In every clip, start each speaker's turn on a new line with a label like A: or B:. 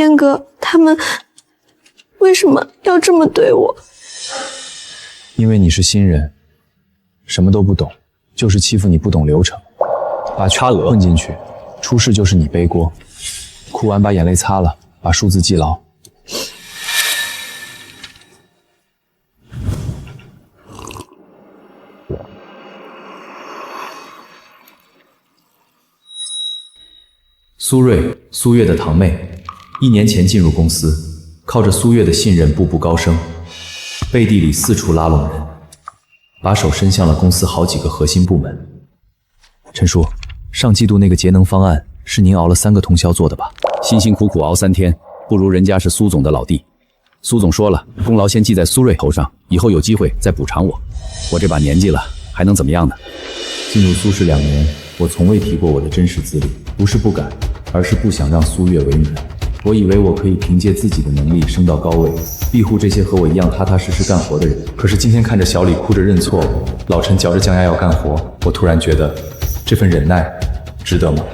A: 燕哥他们为什么要这么对我？
B: 因为你是新人，什么都不懂，就是欺负你不懂流程，把差额混进去，出事就是你背锅。哭完把眼泪擦了，把数字记牢。
C: 苏瑞，苏月的堂妹，1年前进入公司，靠着苏月的信任步步高升，背地里四处拉拢人，把手伸向了公司好几个核心部门。陈叔，上季度那个节能方案是您熬了3个通宵做的吧？辛辛苦苦熬3天，不如人家是苏总的老弟。苏总说了，功劳先记在苏瑞头上，以后有机会再补偿我。我这把年纪了，还能怎么样呢？进入苏氏2年，我从未提过我的真实资历，不是不敢，而是不想让苏月为难。我以为我可以凭借自己的能力升到高位，庇护这些和我一样踏踏实实干活的人。可是今天看着小李哭着认错，老陈嚼着酱牙要干活，我突然觉得这份忍耐值得吗？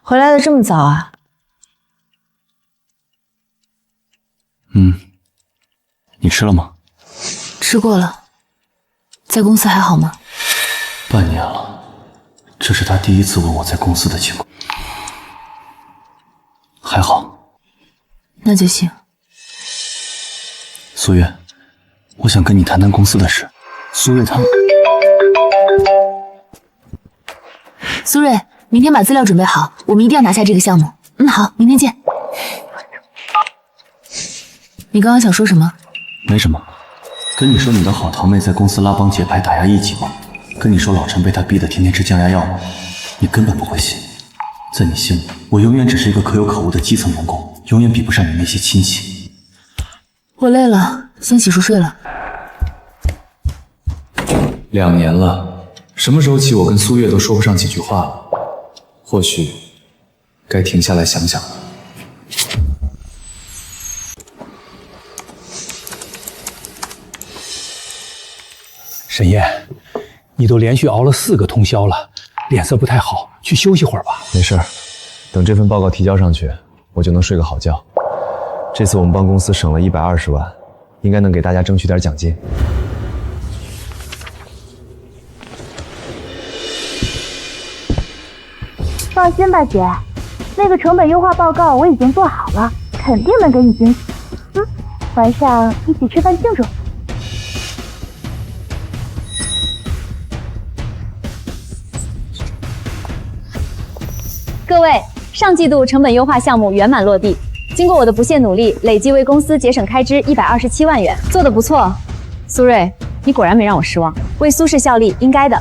D: 回来的这么早啊？
C: 你吃了吗？
D: 吃过了。在公司还好吗？
C: 半年了，这是他第一次问我在公司的情况。还好。
D: 那就行。
C: 苏月，我想跟你谈谈公司的事。苏月他们……
D: 苏瑞，明天把资料准备好，我们一定要拿下这个项目。好，明天见。你刚刚想说什么？
C: 没什么，跟你说你的好堂妹在公司拉帮结派打压异己吗？跟你说老陈被她逼得天天吃降压药吗？你根本不会信。在你心里，我永远只是一个可有可无的基层员工，永远比不上你那些亲戚。
D: 我累了，先洗漱睡了。
B: 2年了，什么时候起我跟苏月都说不上几句话了？或许该停下来想想了。
E: 沈燕，你都连续熬了4个通宵了，脸色不太好，去休息会儿吧。
B: 没事儿，等这份报告提交上去，我就能睡个好觉。这次我们帮公司省了120万，应该能给大家争取点奖金。
F: 放心吧，姐，那个成本优化报告我已经做好了，肯定能给你惊喜。晚上一起吃饭庆祝。
G: 各位，上季度成本优化项目圆满落地，经过我的不懈努力，累计为公司节省开支127万元，做得不错。苏瑞，你果然没让我失望，为苏氏效力应该的。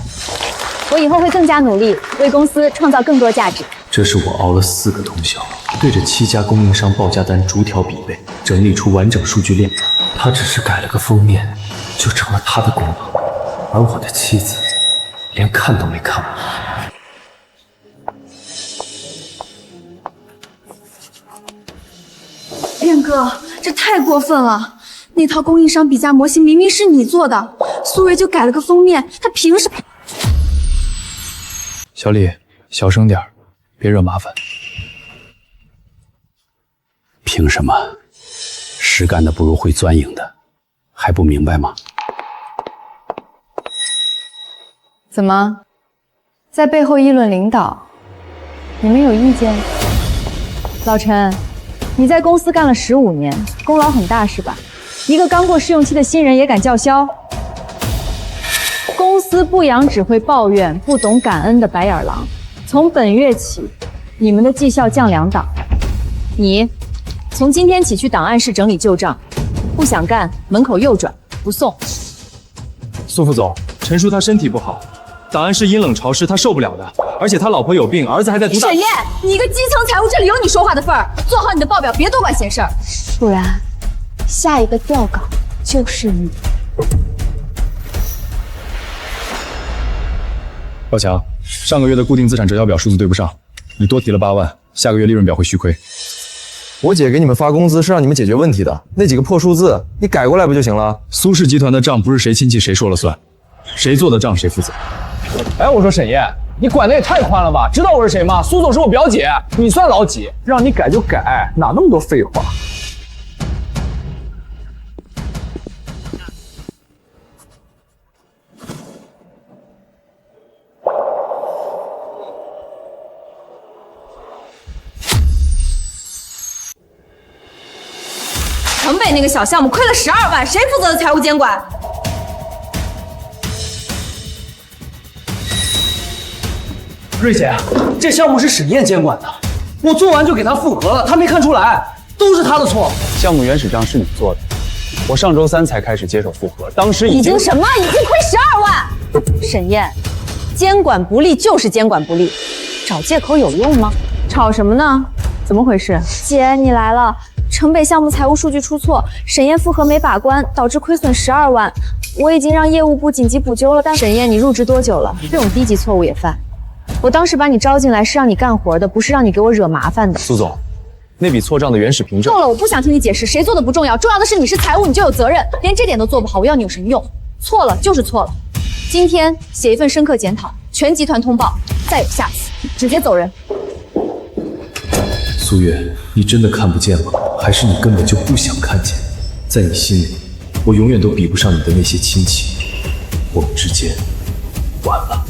G: 我以后会更加努力，为公司创造更多价值。
C: 这是我熬了4个通宵，对着7家供应商报价单逐条比对，整理出完整数据链。他只是改了个封面，就成了他的功劳，而我的妻子连看都没看我。
A: 燕哥，这太过分了！那套供应商比价模型明明是你做的，苏瑞就改了个封面，他凭什么？
B: 小李，小声点儿，别惹麻烦。
E: 凭什么？实干的不如会钻营的，还不明白吗？
G: 怎么，在背后议论领导？你们有意见？老陈，你在公司干了15年，功劳很大是吧？一个刚过试用期的新人也敢叫嚣？公司不养只会抱怨、不懂感恩的白眼狼。从本月起，你们的绩效降2档。你，从今天起去档案室整理旧账，不想干，门口右转，不送。
B: 苏副总，陈叔他身体不好，档案室阴冷潮湿，他受不了的。而且他老婆有病，儿子还在读大。
A: 沈燕，你一个基层财务，这里有你说话的份儿。做好你的报表，别多管闲事儿，不然下一个调岗就是你。
B: 高强，上个月的固定资产折销表数字对不上，你多提了8万，下个月利润表会虚亏。
H: 我姐给你们发工资是让你们解决问题的，那几个破数字你改过来不就行了？
B: 苏氏集团的账不是谁亲戚谁说了算，谁做的账谁负责。
E: 哎，我说沈烨，你管的也太宽了吧？知道我是谁吗？苏总是我表姐，你算老几？让你改就改，哪那么多废话？
A: 城北那个小项目亏了12万，谁负责的财务监管？
E: 瑞姐，这项目是沈烨监管的，我做完就给他复核了，他没看出来，都是他的错。
B: 项目原始账是你做的，我上周3才开始接手复核，当时
A: 已经什么？已经亏12万！
G: 沈烨，监管不力就是监管不力，找借口有用吗？吵什么呢？怎么回事？
A: 姐，你来了。城北项目财务数据出错，沈烨复核没把关，导致亏损12万。我已经让业务部紧急补救了，但
G: 沈烨，你入职多久了？这种低级错误也犯？我当时把你招进来是让你干活的，不是让你给我惹麻烦的。
B: 苏总，那笔错账的原始凭证
A: 够了，我不想听你解释，谁做的不重要，重要的是你是财务，你就有责任，连这点都做不好，我要你有什么用？错了就是错了。今天写一份深刻检讨，全集团通报，再有下次直接走人。
C: 苏月，你真的看不见吗？还是你根本就不想看见？在你心里，我永远都比不上你的那些亲戚，我们之间完了。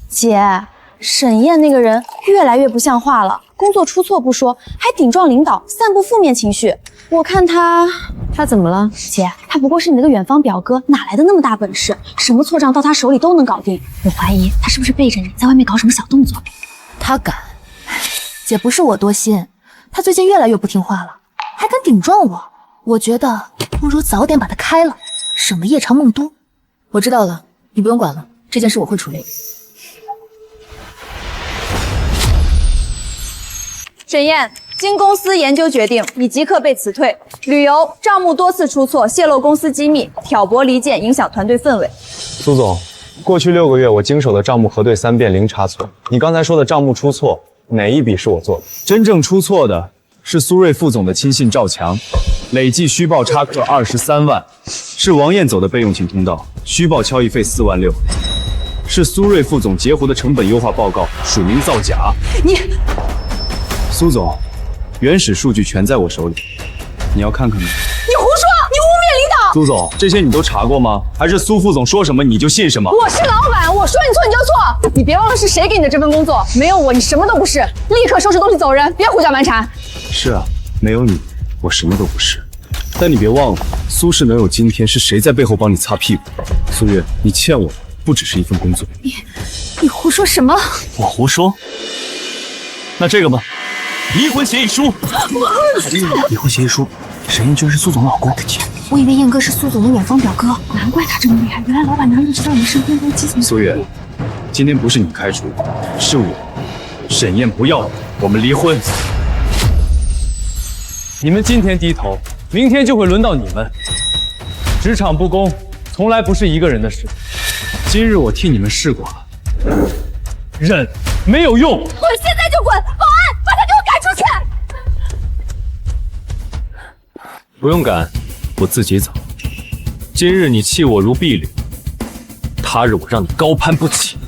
A: 姐，沈烨那个人越来越不像话了，工作出错不说，还顶撞领导，散布负面情绪。我看他
G: 怎么了？
A: 姐，他不过是你那个远方表哥，哪来的那么大本事？什么错账到他手里都能搞定。我怀疑他是不是背着你在外面搞什么小动作？
D: 他敢？姐，不是我多心，他最近越来越不听话了，还敢顶撞我。我觉得不如早点把他开了，省得夜长梦多。我知道了，你不用管了，这件事我会处理。
A: 沈烨，经公司研究决定，你即刻被辞退。理由：账目多次出错，泄露公司机密，挑拨离间，影响团队氛围。
B: 苏总，过去6个月我经手的账目核对3遍零差错。你刚才说的账目出错，哪一笔是我做的？真正出错的是苏瑞副总的亲信赵强，累计虚报差课23万，是王艳走的备用情通道，虚报交易费4万6，是苏瑞副总截胡的成本优化报告，署名造假。苏总，原始数据全在我手里，你要看看吗？
A: 你胡说！你污蔑领导！
B: 苏总，这些你都查过吗？还是苏副总说什么你就信什么？
A: 我是老板，我说你错你就错。你别忘了是谁给你的这份工作，没有我你什么都不是。立刻收拾东西走人，别胡搅蛮缠。
B: 是啊，没有你，我什么都不是。但你别忘了，苏氏能有今天，是谁在背后帮你擦屁股？苏月，你欠我的不只是一份工作。
A: 你胡说什么？
B: 我胡说？那这个吧。离婚协议书，离婚协议书，沈烨居然是苏总老公。
A: 我以为燕哥是苏总的远方表哥，难怪他这么厉害。原来老板娘一直在我们身边当基层。
B: 苏月，今天不是你开除，是我。沈烨不要你，我们离婚。
E: 你们今天低头，明天就会轮到你们。职场不公，从来不是一个人的事。今日我替你们试过了，忍没有用。
A: 滚！现在就滚！保安，把他给我赶出去！
E: 不用赶，我自己走。今日你弃我如敝履，他日我让你高攀不起。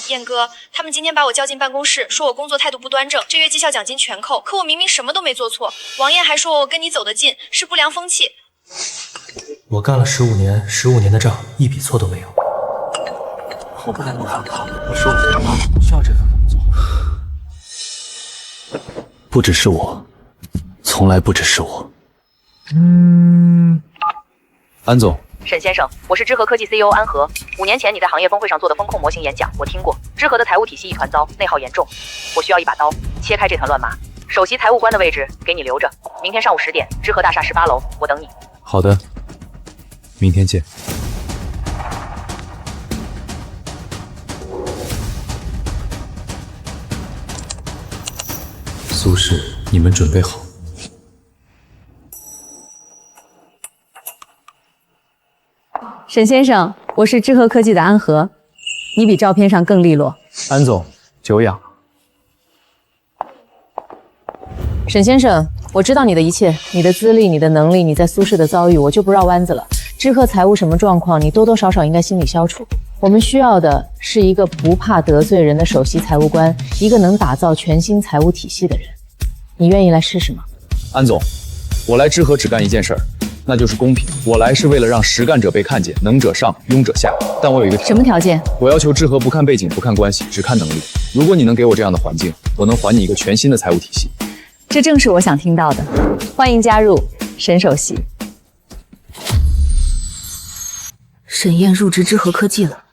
I: 燕哥，他们今天把我叫进办公室，说我工作态度不端正，这月绩效奖金全扣。可我明明什么都没做错。王艳还说我跟你走得近是不良风气。
J: 我干了15年，15年的账一笔错都没有。我不该不看他，我说我不需要这份工作。
C: 不只是我，从来不只是我。安总。
K: 沈先生，我是知和科技 CEO 安和。5年前你在行业峰会上做的风控模型演讲，我听过。知和的财务体系一团糟，内耗严重。我需要一把刀，切开这团乱麻。首席财务官的位置给你留着。明天上午10点，知和大厦18楼，我等你。
B: 好的，明天见。
C: 苏氏，你们准备好。
G: 沈先生，我是知和科技的安和，你比照片上更利落。
B: 安总，久仰。
G: 沈先生，我知道你的一切，你的资历、你的能力、你在苏氏的遭遇，我就不绕弯子了。知和财务什么状况，你多多少少应该心里消除。我们需要的是一个不怕得罪人的首席财务官，一个能打造全新财务体系的人。你愿意来试试吗？
B: 安总，我来知和只干一件事儿，那就是公平。我来是为了让实干者被看见，能者上，庸者下。但我有一个
G: 什么条件？
B: 我要求知和不看背景，不看关系，只看能力。如果你能给我这样的环境，我能还你一个全新的财务体系。
G: 这正是我想听到的。欢迎加入沈首席。
D: 沈燕入职知和科技了，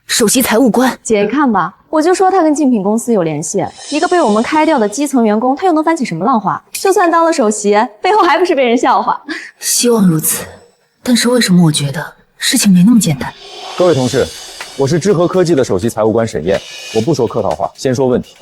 D: 首席财务官。
G: 姐看吧，我就说他跟竞品公司有联系。一个被我们开掉的基层员工，他又能翻起什么浪花？就算当了首席，背后还不是被人笑话？
D: 希望如此，但是为什么我觉得事情没那么简单？
B: 各位同事，我是知和科技的首席财务官沈燕。我不说客套话，先说问题。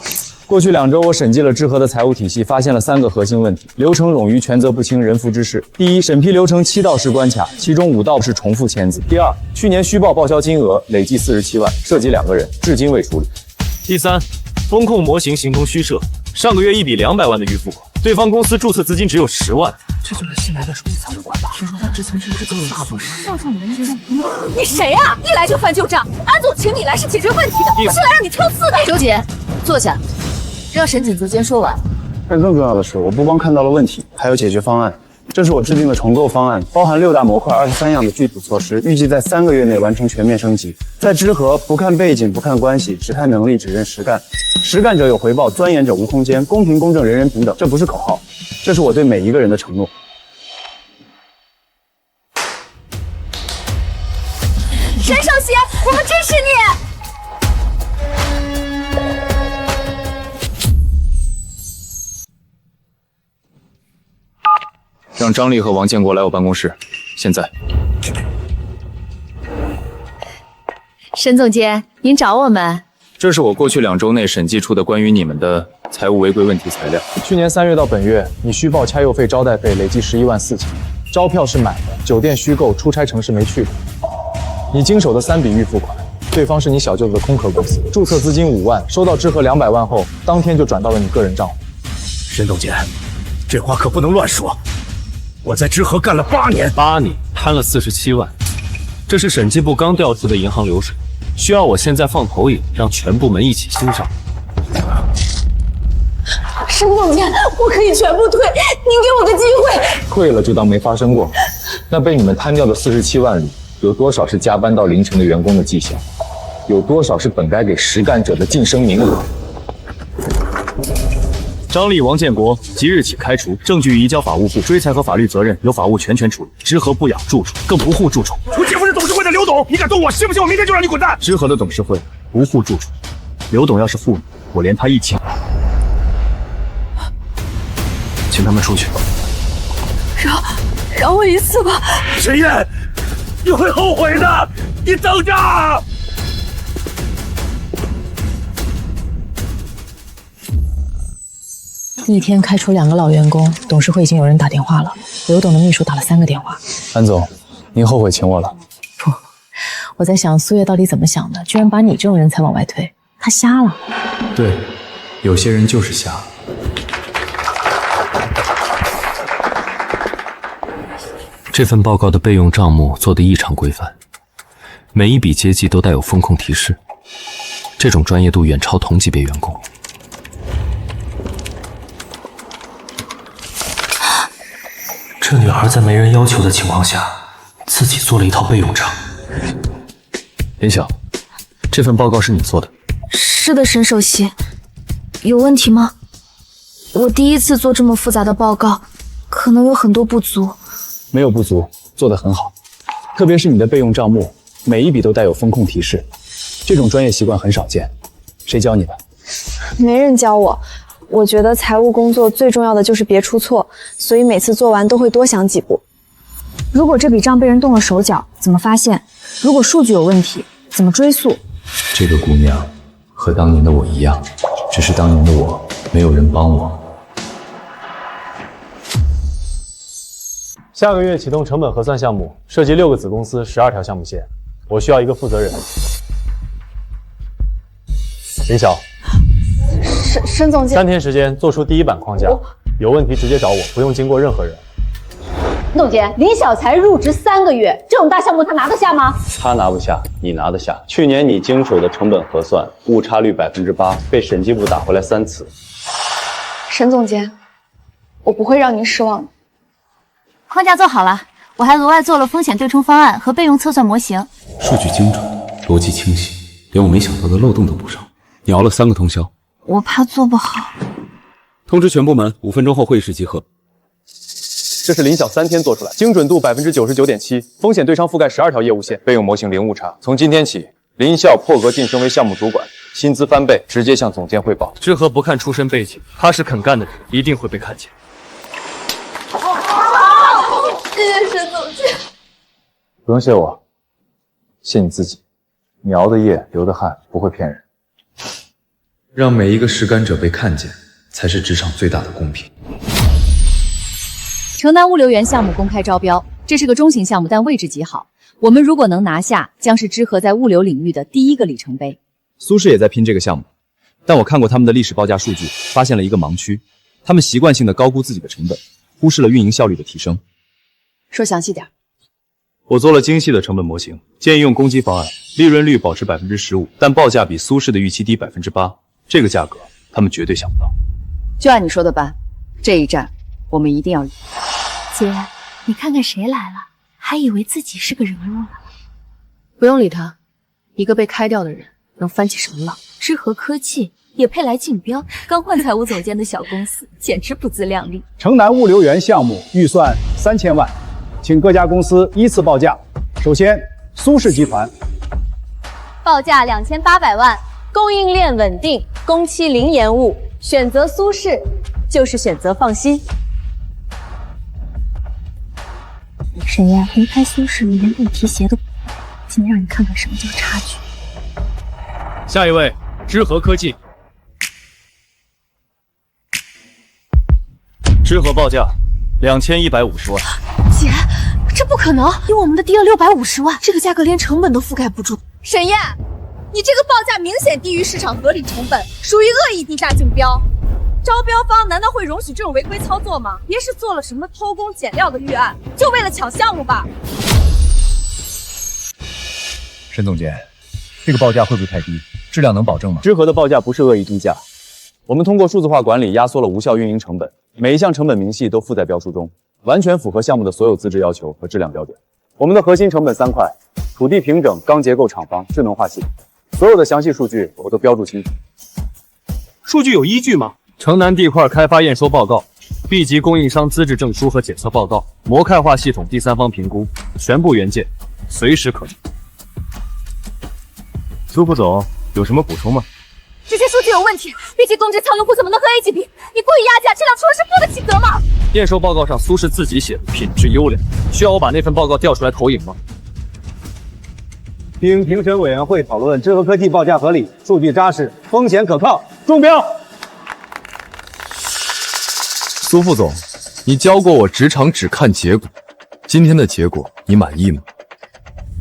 B: 过去2周，我审计了知和的财务体系，发现了3个核心问题：流程冗余、权责不清、人浮之事。第一，审批流程7道是关卡，其中5道是重复签字。第二，去年虚报报销金额累计47万，涉及2个人，至今未处理。
L: 第三，风控模型形同虚设，上个月1笔200万的预付款，对方公司注册资金只有10万。
J: 这就是新来的首席财务官吧？听说他之前是这个大董事。
A: 你谁呀？一来就翻旧账。安总请你来是解决问题的，不是来让你挑刺的。
D: 周姐，坐下，让沈景泽先说完。
M: 但更重要的是，我不光看到了问题，还有解决方案。这是我制定的重构方案，包含6大模块、23样的具体措施，预计在3个月内完成全面升级。在知和，不看背景，不看关系，只看能力，只认实干。实干者有回报，钻研者无空间，公平公正，人人平等。这不是口号，这是我对每一个人的承诺。
A: 沈首席，我们支持你。
B: 让张丽和王建国来我办公室，现在。
G: 沈总监，您找我们？
B: 这是我过去2周内审计出的关于你们的财务违规问题材料。去年3月到本月，你虚报差邮费、招待费累计11万4千，招票是买的，酒店虚构，出差城市没去过。你经手的3笔预付款，对方是你小舅子的空壳公司，注册资金5万，收到知和200万后，当天就转到了你个人账户。
L: 沈总监，这话可不能乱说。我在知和干了8年，8年贪了47万，这是审计部刚调出的银行流水，需要我现在放投影，让全部门一起欣赏。
A: 沈总监，我可以全部退，您给我个机会。
B: 退了就当没发生过。那被你们贪掉的47万里，有多少是加班到凌晨的员工的绩效？有多少是本该给实干者的晋升名额？
L: 张丽、王建国即日起开除，证据移交法务部追财和法律责任由法务全权处理。知和不养住处，更不护住处。我姐夫是董事会的刘董，你敢动我，信不信我明天就让你滚蛋？知和的董事会不护住处，刘董要是护你，我连他一起。请他们出去。
A: 饶我一次吧。
L: 沈燕，你会后悔的，你等着。
D: 一天开除2个老员工，董事会已经有人打电话了，刘董的秘书打了3个电话。
B: 安总，您后悔请我了？
D: 不，我在想苏月到底怎么想的，居然把你这种人才往外推，他瞎了。
C: 对，有些人就是瞎。这份报告的备用账目做得异常规范，每一笔接济都带有风控提示，这种专业度远超同级别员工。
J: 这女孩在没人要求的情况下，自己做了一套备用账。
C: 林晓，这份报告是你做的？
D: 是的，沈首席。有问题吗？我第一次做这么复杂的报告，可能有很多不足。
B: 没有不足，做得很好。特别是你的备用账目，每一笔都带有风控提示，这种专业习惯很少见。谁教你的？
I: 没人教我。我觉得财务工作最重要的就是别出错，所以每次做完都会多想几步。如果这笔账被人动了手脚，怎么发现？如果数据有问题，怎么追溯？
C: 这个姑娘和当年的我一样，只是当年的我没有人帮我。
E: 下个月启动成本核算项目，涉及6个子公司，12条项目线，我需要一个负责人。林晓，
I: 沈总监，
E: 3天时间做出第1版框架，有问题直接找我，不用经过任何人。
G: 董监，林晓才入职3个月，这种大项目他拿得下吗？
M: 他拿不下，你拿得下。去年你经手的成本核算误差率8%，被审计部打回来3次。
I: 沈总监，我不会让您失望的。
D: 框架做好了，我还额外做了风险对冲方案和备用测算模型。
C: 数据精准，逻辑清晰，连我没想到的漏洞都补上。你熬了3个通宵，
D: 我怕做不好。
C: 通知全部门5分钟后会议室集合。
B: 这是林晓3天做出来，精准度99.7%，风险对冲覆盖12条业务线，备用模型零误差。从今天起，林晓破格晋升为项目主管，薪资翻倍，直接向总监汇报。
E: 知和不看出身背景，踏实肯干的人一定会被看见。
I: 谢谢沈总监。
B: 不用谢我，谢你自己。你熬的夜，流的汗，不会骗人。
C: 让每一个实干者被看见，才是职场最大的公平。
A: 城南物流园项目公开招标，这是个中型项目，但位置极好。我们如果能拿下，将是知和在物流领域的第1个里程碑。
B: 苏氏也在拼这个项目，但我看过他们的历史报价数据，发现了一个盲区，他们习惯性的高估自己的成本，忽视了运营效率的提升。
A: 说详细点。
E: 我做了精细的成本模型，建议用公积方案，利润率保持15%，但报价比苏氏的预期低8%，这个价格他们绝对想不到。
A: 就按你说的办，这一战我们一定要赢。
D: 姐，你看看谁来了，还以为自己是个人物呢。
I: 不用理他，一个被开掉的人能翻起什么浪？
D: 知和科技也配来竞标？刚换财务总监的小公司，简直不自量力。
N: 城南物流园项目预算3000万，请各家公司依次报价。首先，苏氏集团
G: 报价2800万，供应链稳定，工期零延误，选择苏氏就是选择放心。
D: 沈燕，离开苏氏连路提鞋都不会，今天让你看看什么叫差距。
E: 下一位，知和科技。知和报价2150万。
D: 姐，这不可能！以我们的低了650万，这个价格连成本都覆盖不住。
A: 沈燕，你这个报价明显低于市场合理成本，属于恶意低价竞标。招标方难道会容许这种违规操作吗？别是做了什么偷工减料的预案，就为了抢项目吧？
B: 沈总监，这个报价会不会太低？质量能保证吗？
M: 知和的报价不是恶意低价，我们通过数字化管理压缩了无效运营成本，每一项成本明细都附在标书中，完全符合项目的所有资质要求和质量标准。我们的核心成本3块：土地平整、钢结构厂房、智能化系统，所有的详细数据我都标注清楚。
E: 数据有依据吗？城南地块开发验收报告、B 级供应商资质证书和检测报告、模块化系统第三方评估，全部原件，随时可查。
L: 苏副总有什么补充吗？
A: 这些数据有问题，B 级工职仓用户怎么能和 A 级比？你故意压价，质量出了是负得起责吗？
E: 验收报告上苏氏自己写的品质优良，需要我把那份报告调出来投影吗？
N: 经评审委员会讨论，知和科技报价合理，数据扎实，风险可靠，中标。
B: 苏副总，你教过我职场只看结果，今天的结果你满意吗？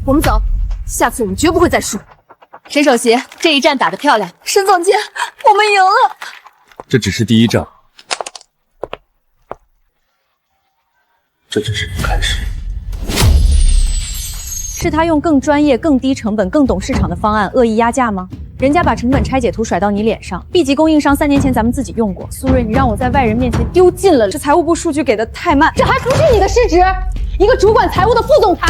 A: 我们走，下次我们绝不会再输。沈首席，这一战打得漂亮。沈总监，我们赢了。
B: 这只是第1仗，
C: 这只是开始。
A: 是他用更专业、更低成本、更懂市场的方案恶意压价吗？人家把成本拆解图甩到你脸上 ，B 级供应商3年前咱们自己用过。苏瑞，你让我在外人面前丢尽了，
I: 这财务部数据给的太慢，
A: 这还不是你的失职，一个主管财务的副总裁。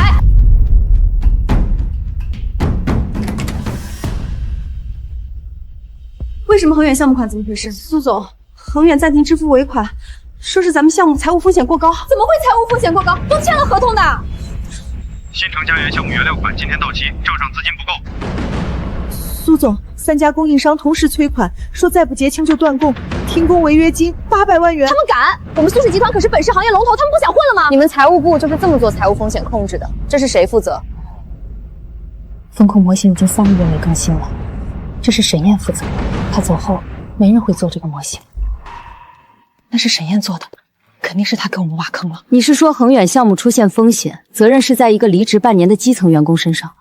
I: 为什么恒远项目款？怎么回事？苏总，恒远暂停支付尾款，说是咱们项目财务风险过高。
A: 怎么会财务风险过高？都签了合同的。
L: 新城家园项目原料款今天到期，账上资金不够。
I: 苏总，3家供应商同时催款，说再不结清就断供，停工违约金800万元。
A: 他们敢？我们苏氏集团可是本市行业龙头，他们不想混了吗？
G: 你们财务部就是这么做财务风险控制的，这是谁负责？
D: 风控模型已经3个月没更新了，这是沈燕负责。她走后，没人会做这个模型。那是沈燕做的，
O: 肯定是他给我们挖坑了。
P: 你是说恒远项目出现风险，责任是在一个离职半年的基层员工身上？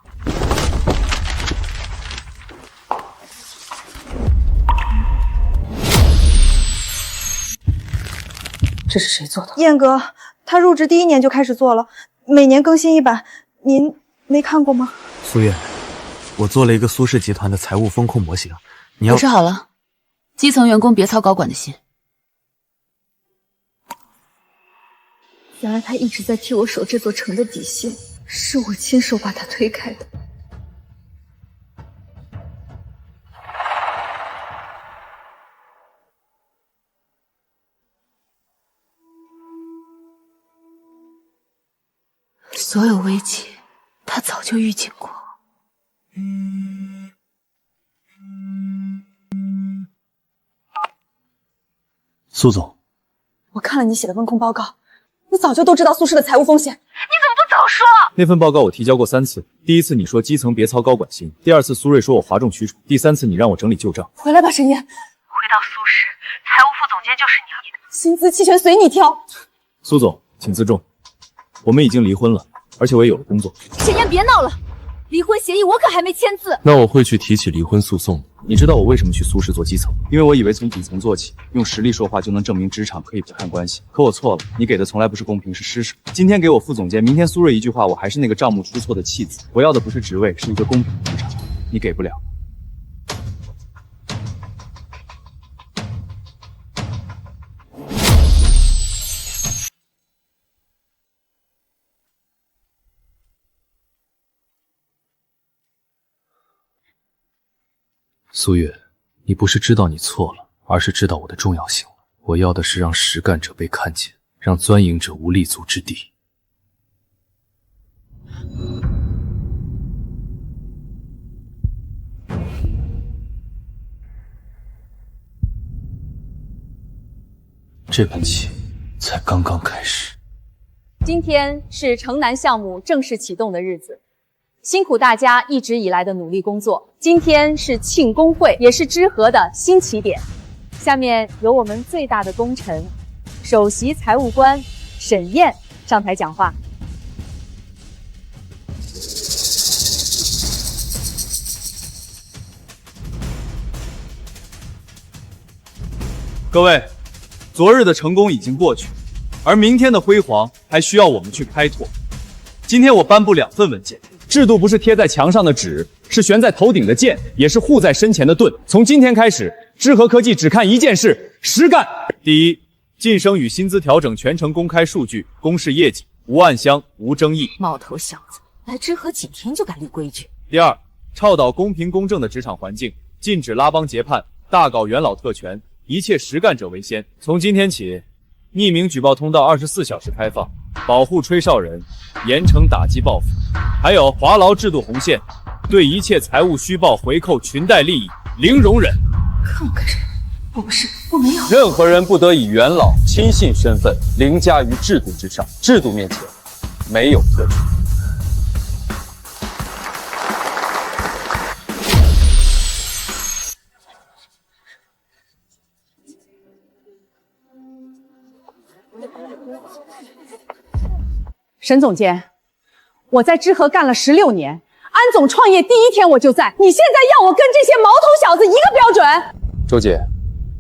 O: 这是谁做的？
Q: 燕哥，他入职第1年就开始做了，每年更新1版，您没看过吗？
R: 苏月，我做了一个苏氏集团的财务风控模型，你要
D: 我说好了，基层员工别操高管的心。
A: 原来他一直在替我守这座城的底线，是我亲手把他推开的。
D: 所有危机，他早就预警过。
L: 苏总，
Q: 我看了你写的风控报告，你早就都知道苏氏的财务风险，你怎么不早说？
C: 那份报告我提交过3次，第1次你说基层别操高管心，第2次苏瑞说我哗众取宠，第3次你让我整理旧账。
Q: 回来吧，沈烨。
K: 回到苏氏，财务副总监就是你的，
Q: 薪资期权随你挑。
C: 苏总，请自重，我们已经离婚了，而且我也有了工作。
A: 沈烨，别闹了，离婚协议我可还没签字。
J: 那我会去提起离婚诉讼。
C: 你知道我为什么去苏氏做基层？因为我以为从底层做起，用实力说话就能证明职场可以不看关系。可我错了，你给的从来不是公平，是施舍。今天给我副总监，明天苏瑞一句话，我还是那个账目出错的弃子。我要的不是职位，是一个公平的职场，你给不了。
J: 苏月，你不是知道你错了，而是知道我的重要性了。我要的是让实干者被看见，让钻营者无立足之地。这盘棋才刚刚开始。
G: 今天是城南项目正式启动的日子。辛苦大家一直以来的努力工作，今天是庆功会，也是知和的新起点。下面由我们最大的功臣、首席财务官沈燕上台讲话。
E: 各位，昨日的成功已经过去，而明天的辉煌还需要我们去开拓。今天我颁布2份文件。制度不是贴在墙上的纸，是悬在头顶的剑，也是护在身前的盾。从今天开始，知和科技只看一件事：实干。第一，晋升与薪资调整全程公开数据，公示业绩，无暗箱，无争议。
O: 毛头小子，来知和几天就敢立规矩？
E: 第二，倡导公平公正的职场环境，禁止拉帮结派，大搞元老特权，一切实干者为先。从今天起，匿名举报通道24小时开放，保护吹哨人，严惩打击报复。还有华劳制度红线，对一切财务虚报、回扣、裙带利益零容忍。
O: 看我干什么？我不是，我没有。
E: 任何人不得以元老亲信身份凌驾于制度之上，制度面前没有特权。
G: 沈总监，我在知和干了16年，安总创业第1天我就在，你现在要我跟这些毛头小子一个标准？
B: 周姐，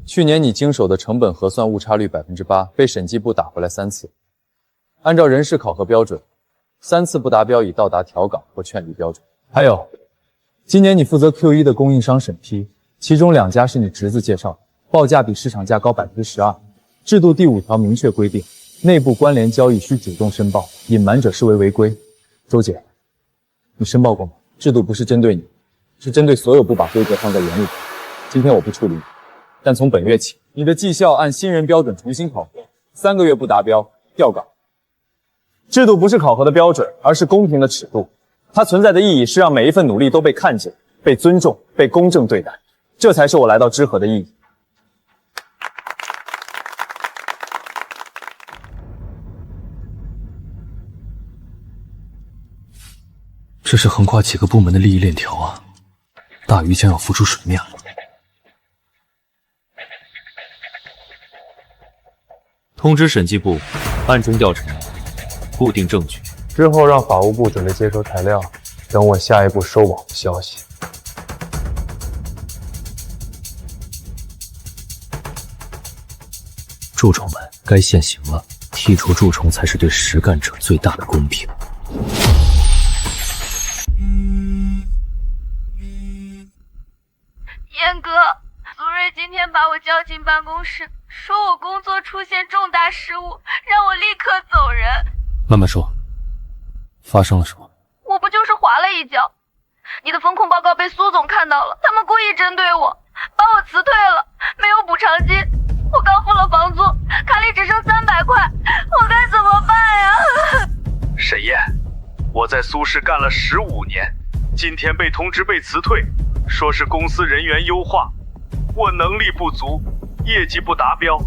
B: 去年你经手的成本核算误差率8%，被审计部打回来3次。按照人事考核标准，3次不达标已到达调岗或劝离标准。还有，今年你负责 Q1 的供应商审批，其中2家是你侄子介绍的，报价比市场价高12%。制度第5条明确规定，内部关联交易需主动申报，隐瞒者视为违规。周姐，你申报过吗？制度不是针对你，是针对所有不把规则放在眼里的。今天我不处理你，但从本月起，你的绩效按新人标准重新考核，3个月不达标调岗。制度不是考核的标准，而是公平的尺度。它存在的意义是让每一份努力都被看见、被尊重、被公正对待，这才是我来到知和的意义。
J: 这是横跨几个部门的利益链条啊！大鱼将要浮出水面了。
C: 通知审计部暗中调查，固定证据。
J: 之后让法务部准备接收材料，等我下一步收网的消息。
C: 蛀虫们该现形了，剔除蛀虫才是对实干者最大的公平。
S: 燕哥，苏瑞今天把我叫进办公室，说我工作出现重大失误，让我立刻走人。
C: 慢慢说，发生了什么？
S: 我不就是滑了一跤，你的风控报告被苏总看到了，他们故意针对我，把我辞退了，没有补偿金。我刚付了房租，卡里只剩300块，我该怎么办呀？
L: 沈燕，我在苏氏干了15年，今天被通知被辞退，说是公司人员优化，我能力不足，业绩不达标，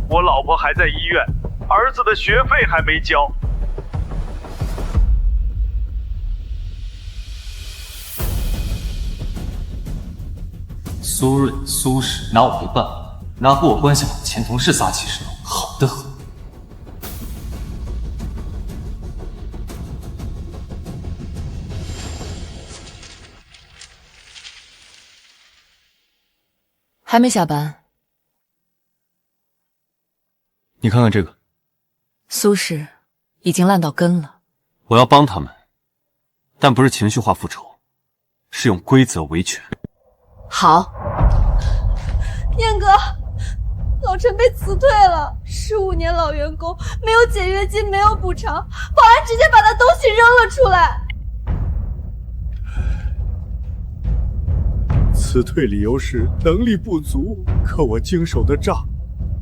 L: 我老婆还在医院，儿子的学费还没交。
J: 苏瑞、苏氏拿我没办法，拿和我关系好的前同事撒气是好的很。
D: 还没下班。
C: 你看看这个，
D: 苏氏已经烂到根了。
C: 我要帮他们，但不是情绪化复仇，是用规则维权。
D: 好，
S: 燕哥，老陈被辞退了，15年老员工，没有解约金，没有补偿，保安直接把他东西扔了出来。
L: 辞退理由是能力不足，可我经手的账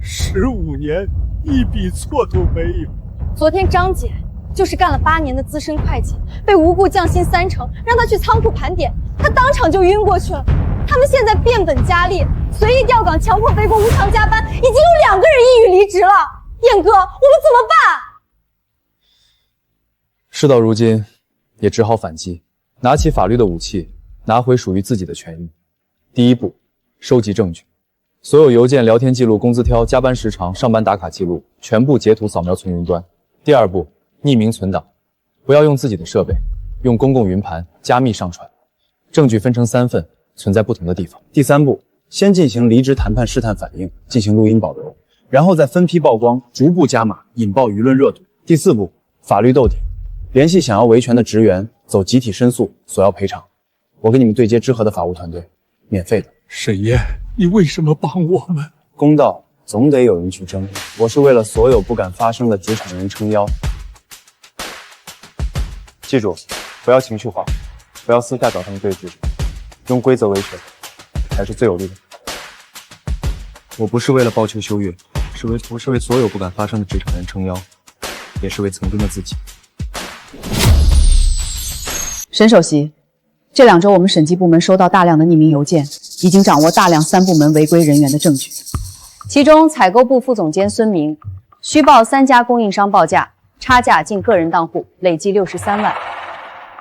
L: 15年一笔错都没有。
Q: 昨天张姐就是干了8年的资深会计，被无故降薪3成，让她去仓库盘点，她当场就晕过去了。他们现在变本加厉，随意调岗，强迫背锅，无偿加班，已经有2个人抑郁离职了。燕哥，我们怎么办？
B: 事到如今，也只好反击，拿起法律的武器，拿回属于自己的权益。第一步，收集证据，所有邮件、聊天记录、工资条、加班时长、上班打卡记录，全部截图扫描存云端。第二步，匿名存档，不要用自己的设备，用公共云盘加密上传。证据分成3份，存在不同的地方。
M: 第三步，先进行离职谈判试探反应，进行录音保留，然后再分批曝光，逐步加码，引爆舆论热度。第四步，法律斗点，联系想要维权的职员，走集体申诉，索要赔偿。我给你们对接知和的法务团队，免费的。
L: 沈燕，你为什么帮我们？
M: 公道总得有人去争，我是为了所有不敢发声的职场人撑腰。记住，不要情绪化，不要私下找他们对峙，用规则维权才是最有力的。我不是为了报仇修月，我是为所有不敢发声的职场人撑腰，也是为曾经的自己。
P: 沈首席，这2周我们审计部门收到大量的匿名邮件，已经掌握大量3部门违规人员的证据。
G: 其中，采购部副总监孙明虚报3家供应商报价，差价进个人账户，累计63万；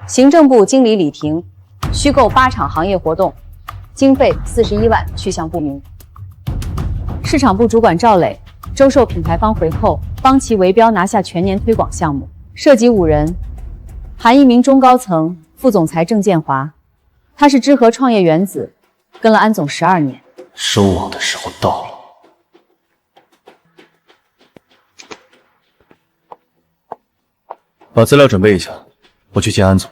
G: 行政部经理李婷虚构8场行业活动，经费41万，去向不明；市场部主管赵磊周受品牌方回扣，帮其围标拿下全年推广项目，涉及5人，含1名中高层副总裁郑建华，他是知和创业原子，跟了安总12年。
J: 收网的时候到了。
C: 把资料准备一下，我去见安总。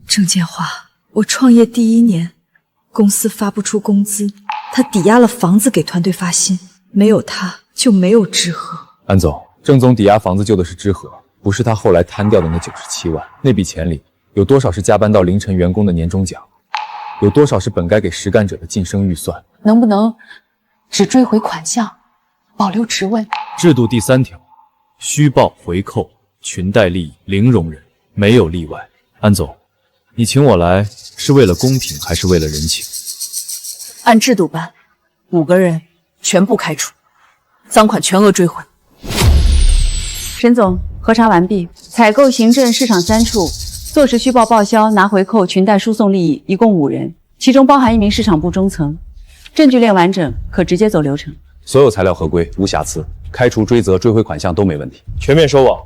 T: 郑建华，我创业第1年，公司发不出工资，他抵押了房子给团队发薪，没有他就没有知和。
B: 安总，郑总抵押房子救的是知和，不是他后来摊掉的那97万。那笔钱里有多少是加班到凌晨员工的年终奖？有多少是本该给实干者的晋升预算？
P: 能不能只追回款项，保留职位？
C: 制度第3条，虚报回扣，裙带利益零容忍，没有例外。安总，你请我来是为了公平还是为了人情？
T: 按制度办，5个人全部开除，赃款全额追回。
G: 沈总，核查完毕，采购、行政、市场3处坐实虚报报销、拿回扣、裙带输送利益，一共5人，其中包含1名市场部中层，证据链完整，可直接走流程。
B: 所有材料合规，无瑕疵，开除、追责、追回款项都没问题。
L: 全面收网，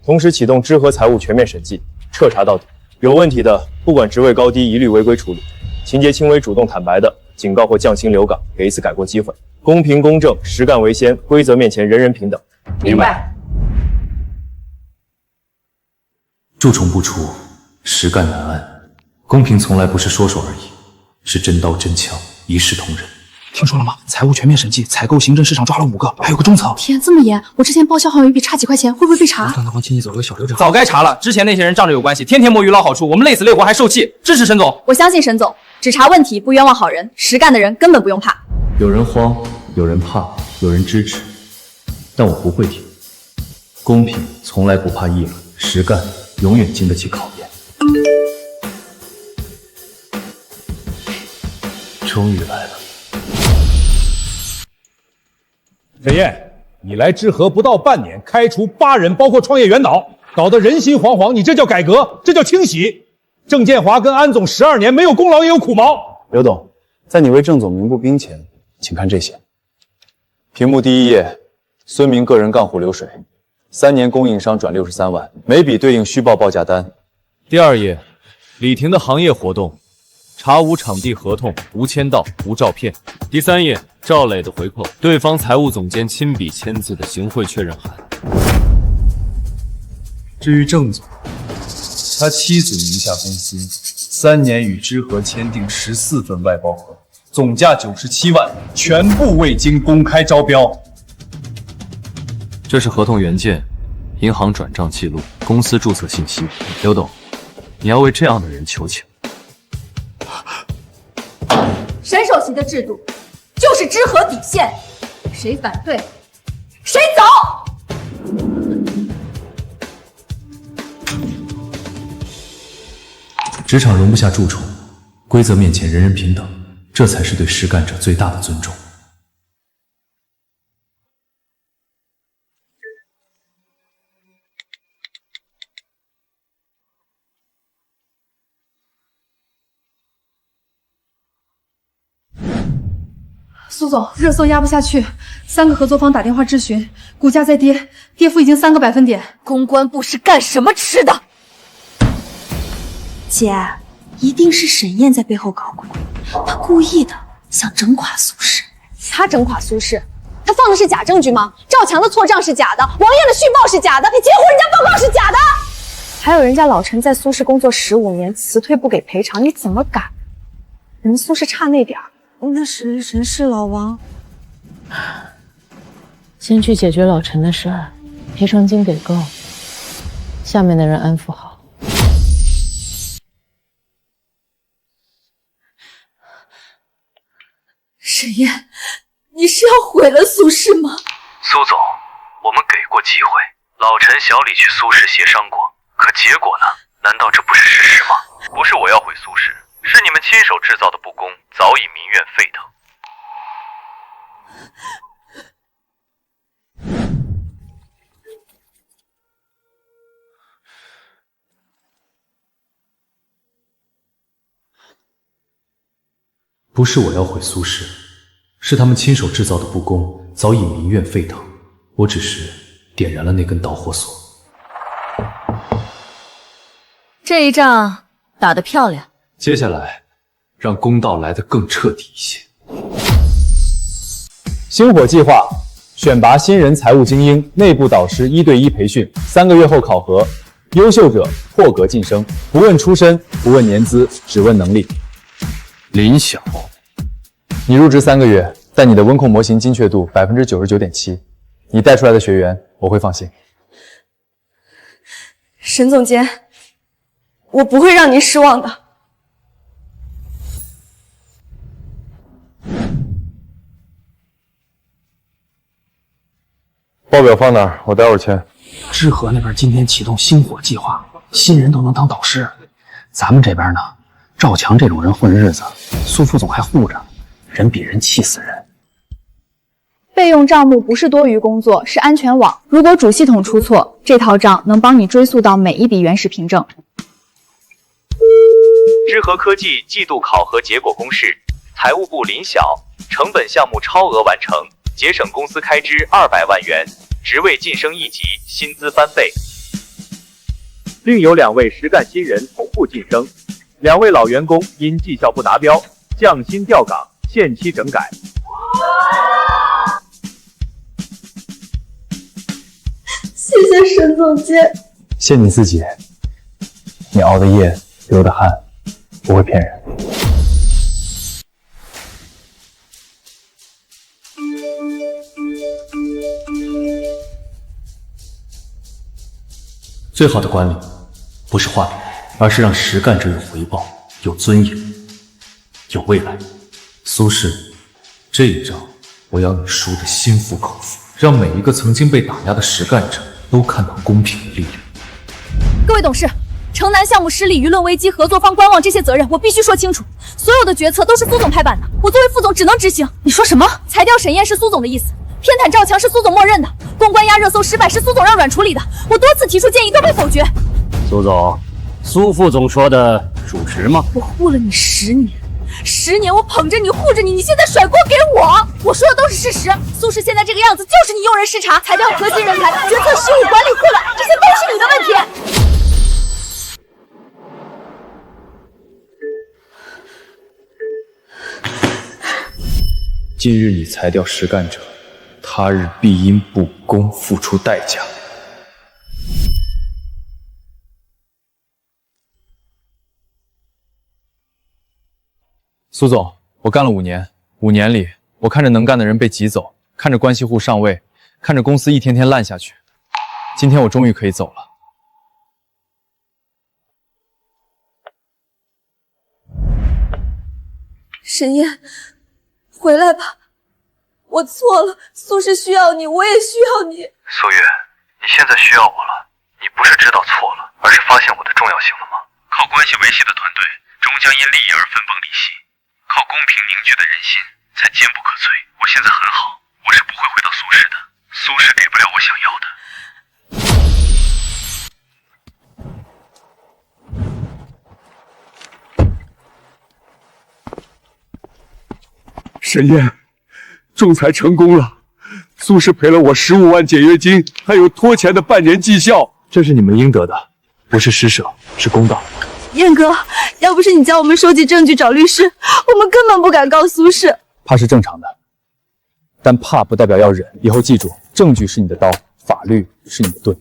L: 同时启动知和财务全面审计，彻查到底。有问题的，不管职位高低，一律违规处理；情节轻微、主动坦白的，警告或降薪留岗，给一次改过机会。公平公正，实干为先，规则面前人人平等。
A: 明白。
C: 蛀虫不除，实干难安。公平从来不是说说而已，是真刀真枪，一视同仁。
J: 听说了吗？财务全面审计，采购、行政、市场抓了5个，还有个中层。
D: 天，这么严！我之前报销好像有一笔差几块钱，会不会被查？
J: 让他帮亲戚走了个小流程。早该查了，之前那些人仗着有关系，天天摸鱼捞好处，我们累死累活还受气。支持沈总。
A: 我相信沈总，只查问题不冤枉好人，实干的人根本不用怕。
C: 有人慌，有人怕，有人支持，但我不会听。公平从来不怕议论，实干永远经得起考验。终于来了。
N: 沈燕，你来知和不到半年，开除8人，包括创业元导，搞得人心惶惶，你这叫改革，这叫清洗。郑建华跟安总12年，没有功劳也有苦毛。
B: 刘董，在你为郑总鸣不平前，请看这些。屏幕第1页，孙明个人杠户流水，3年供应商转63万，每笔对应虚报报价单。
E: 第2页，李婷的行业活动，查无场地合同，无签到，无照片。第3页，赵磊的回扣，对方财务总监亲笔签字的行贿确认函。
U: 至于郑总，他妻子名下公司3年与知和签订14份外包合同，总价97万，全部未经公开招标。
C: 这是合同原件、银行转账记录、公司注册信息。刘董，你要为这样的人求情。
A: 沈首席的制度就是知和底线，谁反对，谁走。
C: 职场容不下蛀虫，规则面前人人平等，这才是对实干者最大的尊重。
D: 苏总，热搜压不下去，3个合作方打电话质询，股价在跌，跌幅已经3个百分点。
O: 公关部是干什么吃的？
D: 姐，一定是沈燕在背后搞鬼，她故意的，想整垮苏氏。
Q: 他整垮苏氏，他放的是假证据吗？赵强的错账是假的，王艳的续报是假的，截胡人家报告是假的。还有人家老陈在苏氏工作15年，辞退不给赔偿，你怎么敢？人苏氏差那点儿。
O: 那谁是老王？先去解决老陈的事儿，赔偿金给够，下面的人安抚好。
D: 沈燕，你是要毁了苏氏吗？
R: 苏总，我们给过机会，老陈、小李去苏氏协商过，可结果呢？难道这不是事实吗？不是我要毁苏氏，是你们亲手制造的不公，早已民怨沸腾。
C: 不是我要毁苏氏，是他们亲手制造的不公，早已民怨沸腾。我只是点燃了那根导火索。
D: 这一仗打得漂亮。
C: 接下来，让公道来得更彻底一些。
B: 星火计划选拔新人财务精英，内部导师1对1培训，3个月后考核，优秀者破格晋升，不问出身，不问年资，只问能力。
C: 林晓，
B: 你入职3个月，但你的温控模型精确度99.7%，你带出来的学员我会放心。
Q: 沈总监，我不会让您失望的。
B: 报表放哪儿？我待会儿签。
J: 知和那边今天启动星火计划，新人都能当导师。咱们这边呢，赵强这种人混日子，苏副总还护着，人比人气死人。
A: 备用账目不是多余工作，是安全网。如果主系统出错，这套账能帮你追溯到每一笔原始凭证。
R: 知和科技季度考核结果公示：财务部林晓，成本项目超额完成，节省公司开支200万元，职位晋升1级，薪资翻倍。另有2位实干新人同步晋升，2位老员工因绩效不达标，降薪调岗，限期整改。
Q: 谢谢沈总监。
B: 谢你自己，你熬的夜，流的汗，不会骗人。
C: 最好的管理，不是画饼，而是让实干者有回报、有尊严、有未来。苏轼，这一仗我要你输得心服口服，让每一个曾经被打压的实干者都看到公平的力量。
A: 各位董事，城南项目失利、舆论危机、合作方观望这些责任，我必须说清楚。所有的决策都是苏总拍板的，我作为副总只能执行。你说什么？裁掉沈燕是苏总的意思，偏袒赵强是苏总默认的，公关压热搜失败是苏总让软处理的。我多次提出建议都被否决。
L: 苏总，苏副总说的属实吗？
A: 我护了你10年，10年我捧着你护着你，你现在甩锅给我？我说的都是事实。苏轼现在这个样子，就是你用人失察，裁掉核心人才，决策失误，管理混乱，这些都是你的问题。
B: 今日你裁掉实干者，他日必因不公付出代价。苏总，我干了5年，5年里，我看着能干的人被挤走，看着关系户上位，看着公司一天天烂下去。今天我终于可以走了。
Q: 沈燕，回来吧，我错了，苏轼需要你，我也需要你。
R: 苏月，你现在需要我了，你不是知道错了，而是发现我的重要性了吗？靠关系维系的团队，终将因利益而分崩离析；靠公平凝聚的人心，才坚不可摧。我现在很好，我是不会回到苏轼的，苏轼给不了我想要的。
F: 沈燕，仲裁成功了，苏轼赔了我15万解约金，还有拖钱的半年绩效，
B: 这是你们应得的，不是施舍，是公道。
Q: 燕哥，要不是你教我们收集证据、找律师，我们根本不敢告苏轼。
B: 怕是正常的，但怕不代表要忍。以后记住，证据是你的刀，法律是你的盾。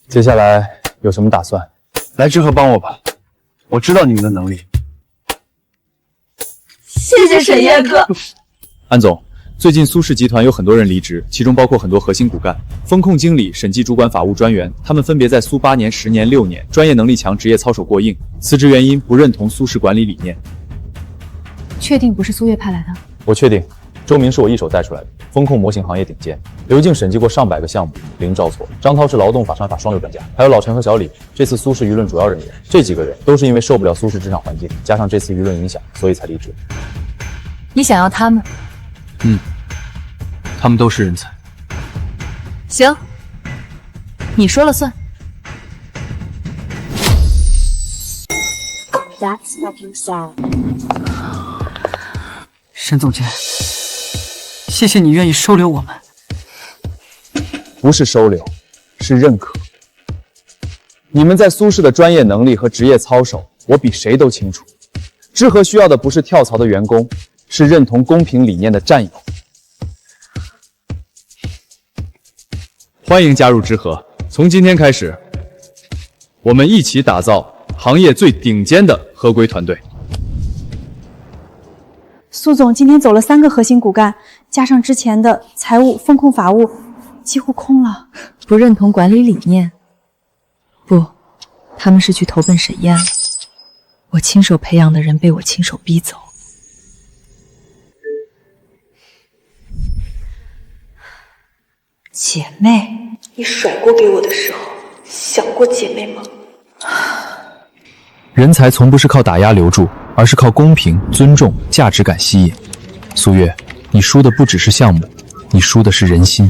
B: 接下来有什么打算？
M: 来知和帮我吧，我知道你们的能力。
Q: 谢谢沈燕哥。
B: 安总，最近苏氏集团有很多人离职，其中包括很多核心骨干、风控经理、审计主管、法务专员，他们分别在苏8年、10年、6年，专业能力强，职业操守过硬。辞职原因不认同苏氏管理理念。
A: 确定不是苏月派来的？
B: 我确定，周明是我一手带出来的，风控模型行业顶尖。刘静审计过上百个项目，零招错。张涛是劳动法、商法双流专家，还有老陈和小李，这次苏氏舆论主要人员。这几个人都是因为受不了苏氏职场环境，加上这次舆论影响，所以才离职。
D: 你想要他们？
B: 他们都是人才。
D: 行，你说了算。
J: 沈总监，谢谢你愿意收留我们。
B: 不是收留，是认可。你们在苏氏的专业能力和职业操守，我比谁都清楚。知和需要的不是跳槽的员工，是认同公平理念的战友。欢迎加入知和，从今天开始，我们一起打造行业最顶尖的合规团队。
I: 苏总今天走了3个核心骨干，加上之前的财务、风控、法务，几乎空了。
D: 不认同管理理念？不，他们是去投奔沈燕了。我亲手培养的人被我亲手逼走。
T: 姐妹，你甩锅给我的时候，想过姐妹吗？
B: 人才从不是靠打压留住，而是靠公平、尊重、价值感吸引。苏月，你输的不只是项目，你输的是人心。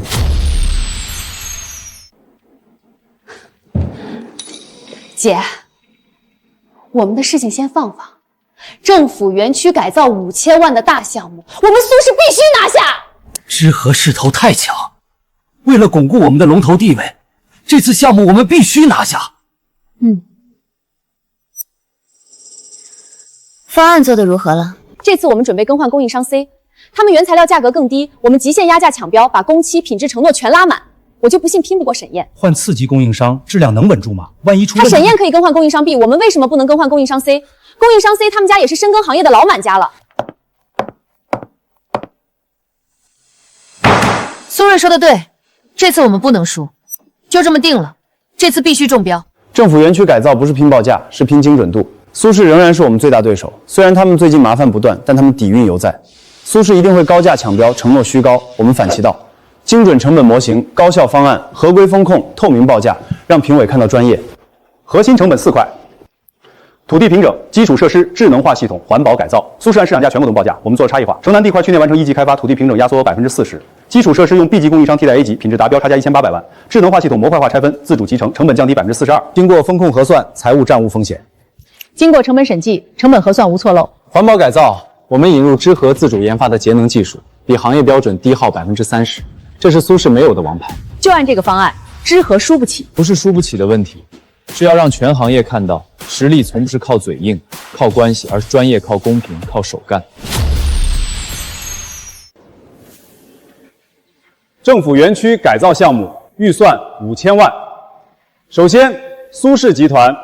A: 姐，我们的事情先放放，政府园区改造5000万的大项目，我们苏氏必须拿下。
J: 知和势头太强，为了巩固我们的龙头地位，这次项目我们必须拿下。
D: 方案做得如何了？
A: 这次我们准备更换供应商 C， 他们原材料价格更低，我们极限压价抢标，把工期、品质承诺全拉满。我就不信拼不过沈燕。
J: 换次级供应商，质量能稳住吗？万一出问题，
A: 他沈燕可以更换供应商 B， 我们为什么不能更换供应商 C？ 供应商 C 他们家也是深耕行业的老买家了。
O: 苏瑞说的对，这次我们不能输，就这么定了，这次必须中标。
M: 政府园区改造不是拼报价，是拼精准度。苏氏仍然是我们最大对手，虽然他们最近麻烦不断，但他们底蕴犹在。苏氏一定会高价抢标，承诺虚高，我们反其道。精准成本模型、高效方案、合规风控、透明报价，让评委看到专业。
H: 核心成本4块：土地平整、基础设施、智能化系统、环保改造。苏氏按市场价全部能报价，我们做差异化。城南地块去年完成1级开发，土地平整压缩40%，基础设施用 B 级供应商替代 A 级，品质达标，差价1800万。智能化系统模块化拆分，自主集成，成本降低42%。
M: 经过风控核算，财务暂无风险。
P: 经过成本审计，成本核算无错漏。
B: 环保改造，我们引入知和自主研发的节能技术，比行业标准低耗30%，这是苏氏没有的王牌。
P: 就按这个方案，知和输不起。
B: 不是输不起的问题，是要让全行业看到，实力从不是靠嘴硬、靠关系，而是专业靠公平、靠手干。
H: 政府园区改造项目预算5000万。首先，苏氏集团。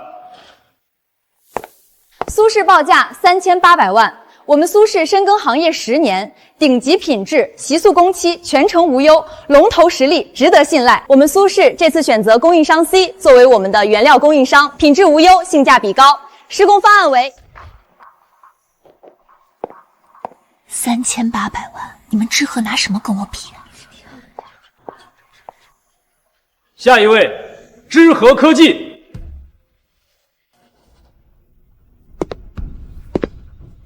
A: 苏氏报价3800万，我们苏氏深耕行业10年，顶级品质，习俗工期，全程无忧，龙头实力，值得信赖。我们苏氏这次选择供应商 C 作为我们的原料供应商，品质无忧，性价比高。施工方案为
D: 3800万，你们知和拿什么跟我比？
E: 下一位，知和科技。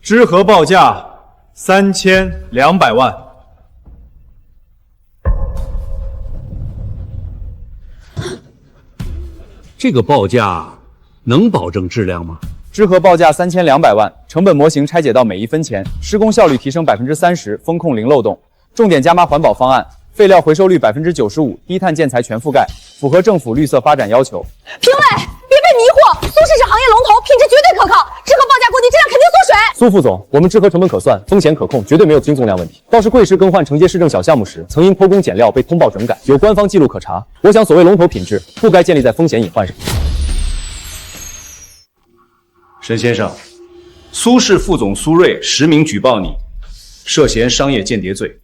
E: 知和报价3200万。
N: 这个报价能保证质量吗？
B: 知和报价3200万，成本模型拆解到每一分钱，施工效率提升30%，风控零漏洞，重点加码环保方案，废料回收率95%，低碳建材全覆盖，符合政府绿色发展要求。
A: 评委，别被迷惑，苏氏是行业龙头，品质绝对可靠，知和报价过低，质量肯定缩水。
H: 苏副总，我们知和成本可算，风险可控，绝对没有金纵量问题。倒是贵市更换承接市政小项目时，曾因偷工减料被通报整改，有官方记录可查。我想，所谓龙头品质，不该建立在风险隐患上。
L: 沈先生，苏氏副总苏瑞实名举报你涉嫌商业间谍罪。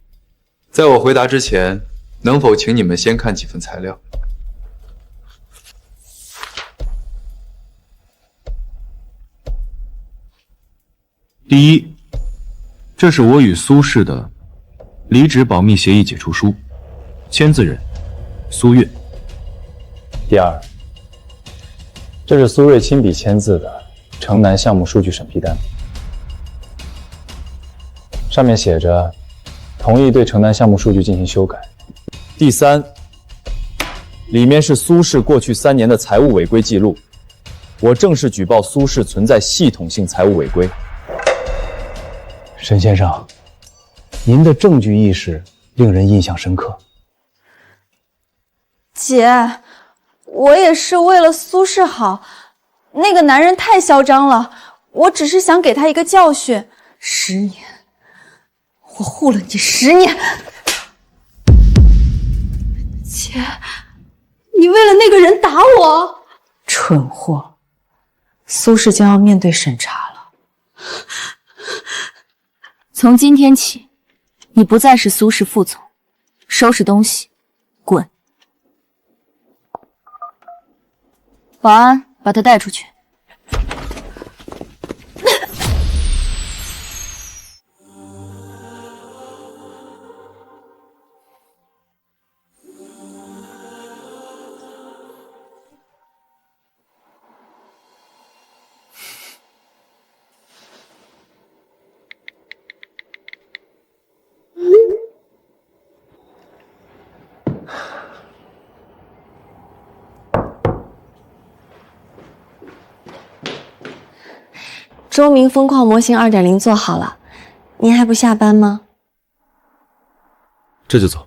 B: 在我回答之前，能否请你们先看几份材料？
C: 第一，这是我与苏氏的离职保密协议解除书，签字人苏月。
M: 第二，这是苏瑞亲笔签字的城南项目数据审批单，上面写着同意对城南项目数据进行修改。
B: 第三，里面是苏氏过去3年的财务违规记录，我正式举报苏氏存在系统性财务违规。
M: 沈先生，您的证据意识令人印象深刻。
Q: 姐，我也是为了苏氏好，那个男人太嚣张了，我只是想给他一个教训。
A: 10年，我护了你10年。姐，你为了那个人打我？
T: 蠢货，苏氏将要面对审查了。
D: 从今天起，你不再是苏氏副总，收拾东西，滚！保安，把他带出去。
I: 周明风矿模型 2.0 做好了，您还不下班吗？
C: 这就走。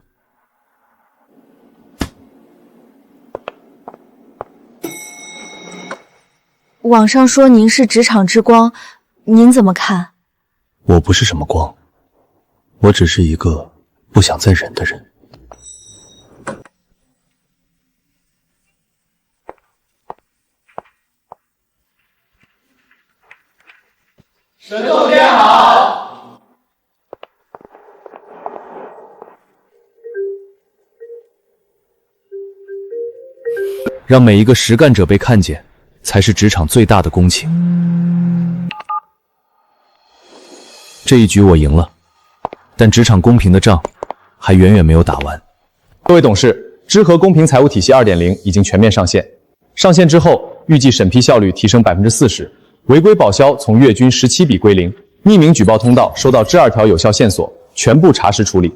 I: 网上说您是职场之光，您怎么看？
C: 我不是什么光，我只是一个不想再忍的人。
K: 沈总监好。
C: 让每一个实干者被看见，才是职场最大的公情。这一局我赢了，但职场公平的仗还远远没有打完。
H: 各位董事，知和公平财务体系 2.0 已经全面上线。上线之后，预计审批效率提升40%，违规保销从月均17笔归零，匿名举报通道收到12条有效线索，全部查实处理。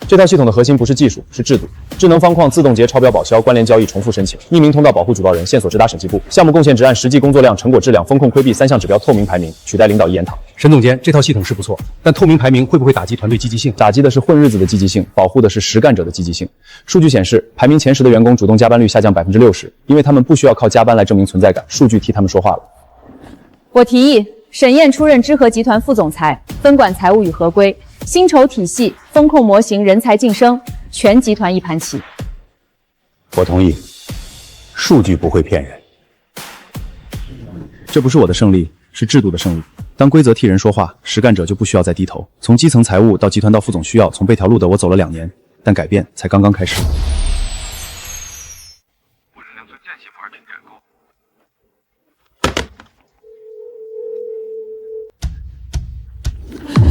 H: 这套系统的核心不是技术，是制度。智能方框自动结超标保销、关联交易重复申请，匿名通道保护主报人，线索直达审计部。项目贡献值按实际工作量、成果质量、风控规避3项指标透明排名，取代领导一言堂。
J: 沈总监，这套系统是不错，但透明排名会不会打击团队积极性？
H: 打击的是混日子的积极性，保护的是实干者的积极性。数据显示，排名前10的员工主动加班率下降60%，因为他们不需要靠加班来证明存在感，数据替他们说话了。
A: 我提议沈燕出任知和集团副总裁，分管财务与合规、薪酬体系、风控模型、人才晋升，全集团一盘棋。
H: 我同意，数据不会骗人。这不是我的胜利，是制度的胜利。当规则替人说话，实干者就不需要再低头。从基层财务到集团到副总需要，从背条路的我走了2年，但改变才刚刚开始。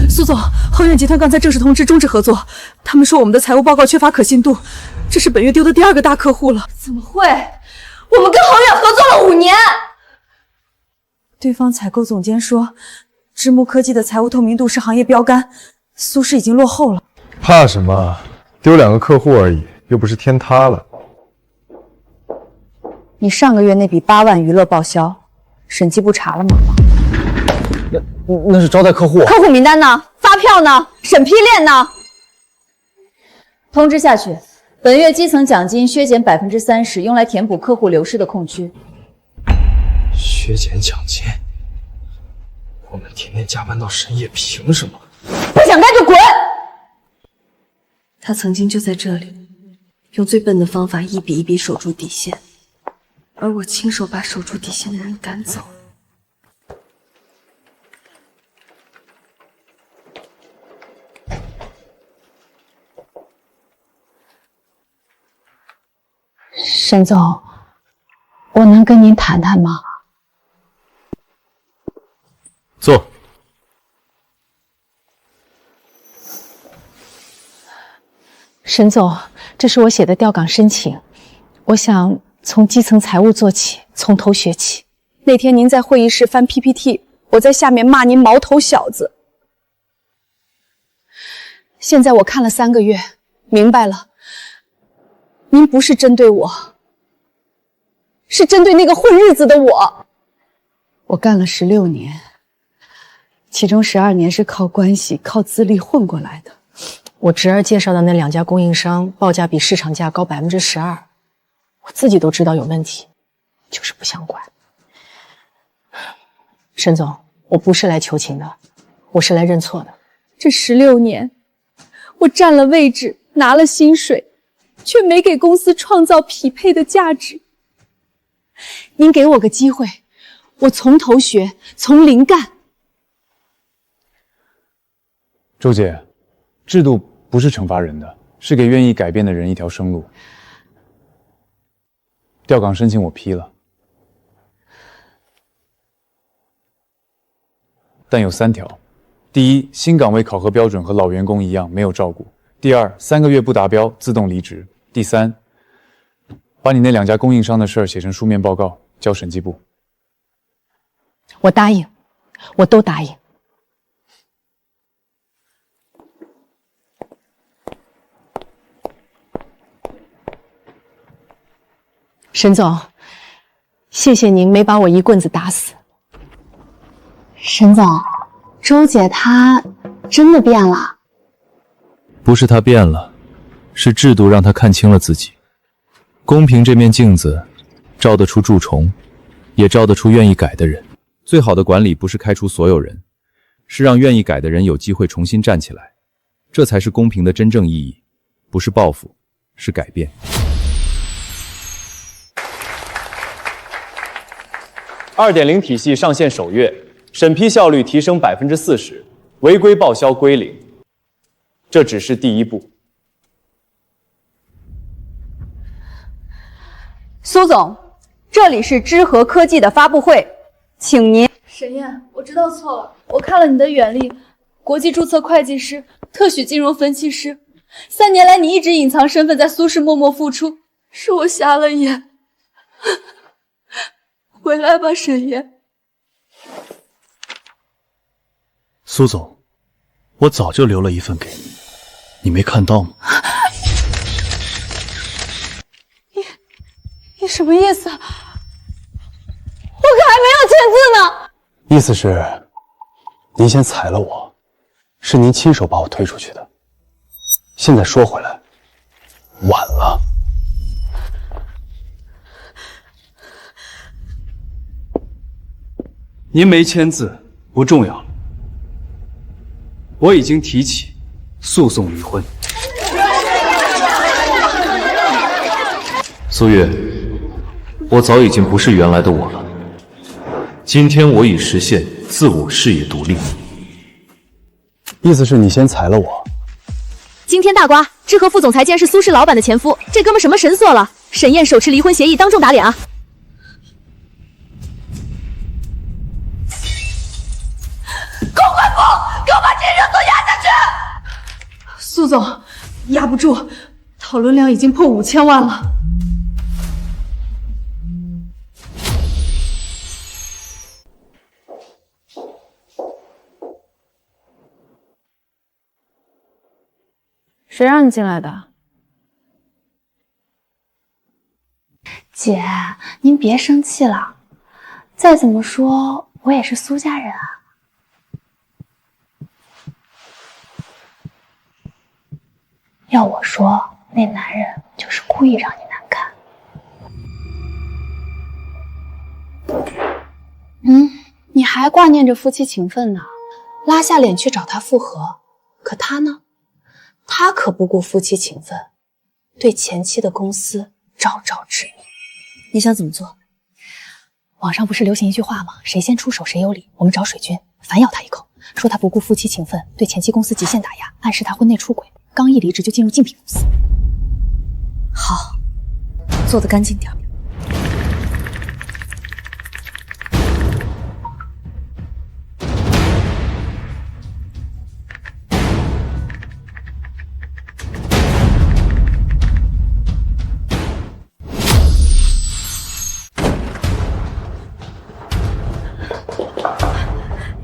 T: 苏总，恒远集团刚才正式通知终止合作，他们说我们的财务报告缺乏可信度，这是本月丢的第2个大客户了。
Q: 怎么会？我们跟恒远合作了5年。
T: 对方采购总监说，知木科技的财务透明度是行业标杆，苏氏已经落后了。
V: 怕什么？丢2个客户而已，又不是天塌了。
A: 你上个月那笔8万娱乐报销，审计部查了吗？
B: 那是招待客户。
A: 客户名单呢？发票呢？审批链呢？通知下去，本月基层奖金削减30%，用来填补客户流失的空缺。
V: 削减奖金？我们天天加班到深夜，凭什么？
A: 不想干就滚！
I: 他曾经就在这里，用最笨的方法一笔一笔守住底线，而我亲手把守住底线的人赶走。
O: 沈总，我能跟您谈谈吗？
C: 坐。
O: 沈总，这是我写的调岗申请，我想从基层财务做起，从头学起。
T: 那天您在会议室翻 PPT， 我在下面骂您毛头小子。现在我看了3个月，明白了，您不是针对我，是针对那个混日子的我。
P: 我干了16年，其中12年是靠关系、靠资历混过来的。
O: 我侄儿介绍的那2家供应商报价比市场价高12%，我自己都知道有问题，就是不想管。沈总，我不是来求情的，我是来认错的。
T: 这16年，我占了位置，拿了薪水，却没给公司创造匹配的价值。您给我个机会，我从头学，从零干。
B: 周姐，制度不是惩罚人的，是给愿意改变的人一条生路。调岗申请我批了，但有3条：第一，新岗位考核标准和老员工一样没有照顾；第二，3个月不达标自动离职；第三，把你那2家供应商的事儿写成书面报告交审计部。
O: 我答应，我都答应。沈总，谢谢您没把我一棍子打死。
D: 沈总，周姐她真的变了？
C: 不是她变了，是制度让她看清了自己。公平这面镜子，照得出蛀虫，也照得出愿意改的人。最好的管理不是开除所有人，是让愿意改的人有机会重新站起来，这才是公平的真正意义，不是报复，是改变。
H: 2.0体系上线首月，审批效率提升40%，违规报销归零。这只是第一步。
Q: 苏总，这里是知和科技的发布会，请您。
T: 沈燕，我知道错了，我看了你的远历，国际注册会计师，特许金融分析师。3年来，你一直隐藏身份，在苏氏默默付出，是我瞎了眼。回来吧，沈燕。
L: 苏总，我早就留了一份给你，你没看到吗？
T: 你什么意思？我可还没有签字呢。
M: 意思是，您先裁了我，是您亲手把我推出去的。现在说回来，晚了。
U: 您没签字不重要了，我已经提起诉讼离婚。
C: 苏月，我早已经不是原来的我了。今天我已实现自我事业独立。
M: 意思是你先裁了我？
A: 惊天大瓜！知和副总裁竟然是苏氏老板的前夫，这哥们什么神索了？沈燕手持离婚协议，当众打脸啊！
T: 公关部，给我把这热搜压下去！苏总，压不住，讨论量已经破5000万了。
I: 谁让你进来的？
D: 姐，您别生气了，再怎么说我也是苏家人啊。要我说，那男人就是故意让你难堪。你还挂念着夫妻情分呢，拉下脸去找他复合，可他呢？他可不顾夫妻情分，对前妻的公司招招致命。
A: 你想怎么做？
D: 网上不是流行一句话吗？谁先出手谁有理。我们找水军，反咬他一口，说他不顾夫妻情分，对前妻公司极限打压，暗示他婚内出轨，刚一离职就进入竞品公司。
A: 好，做得干净点。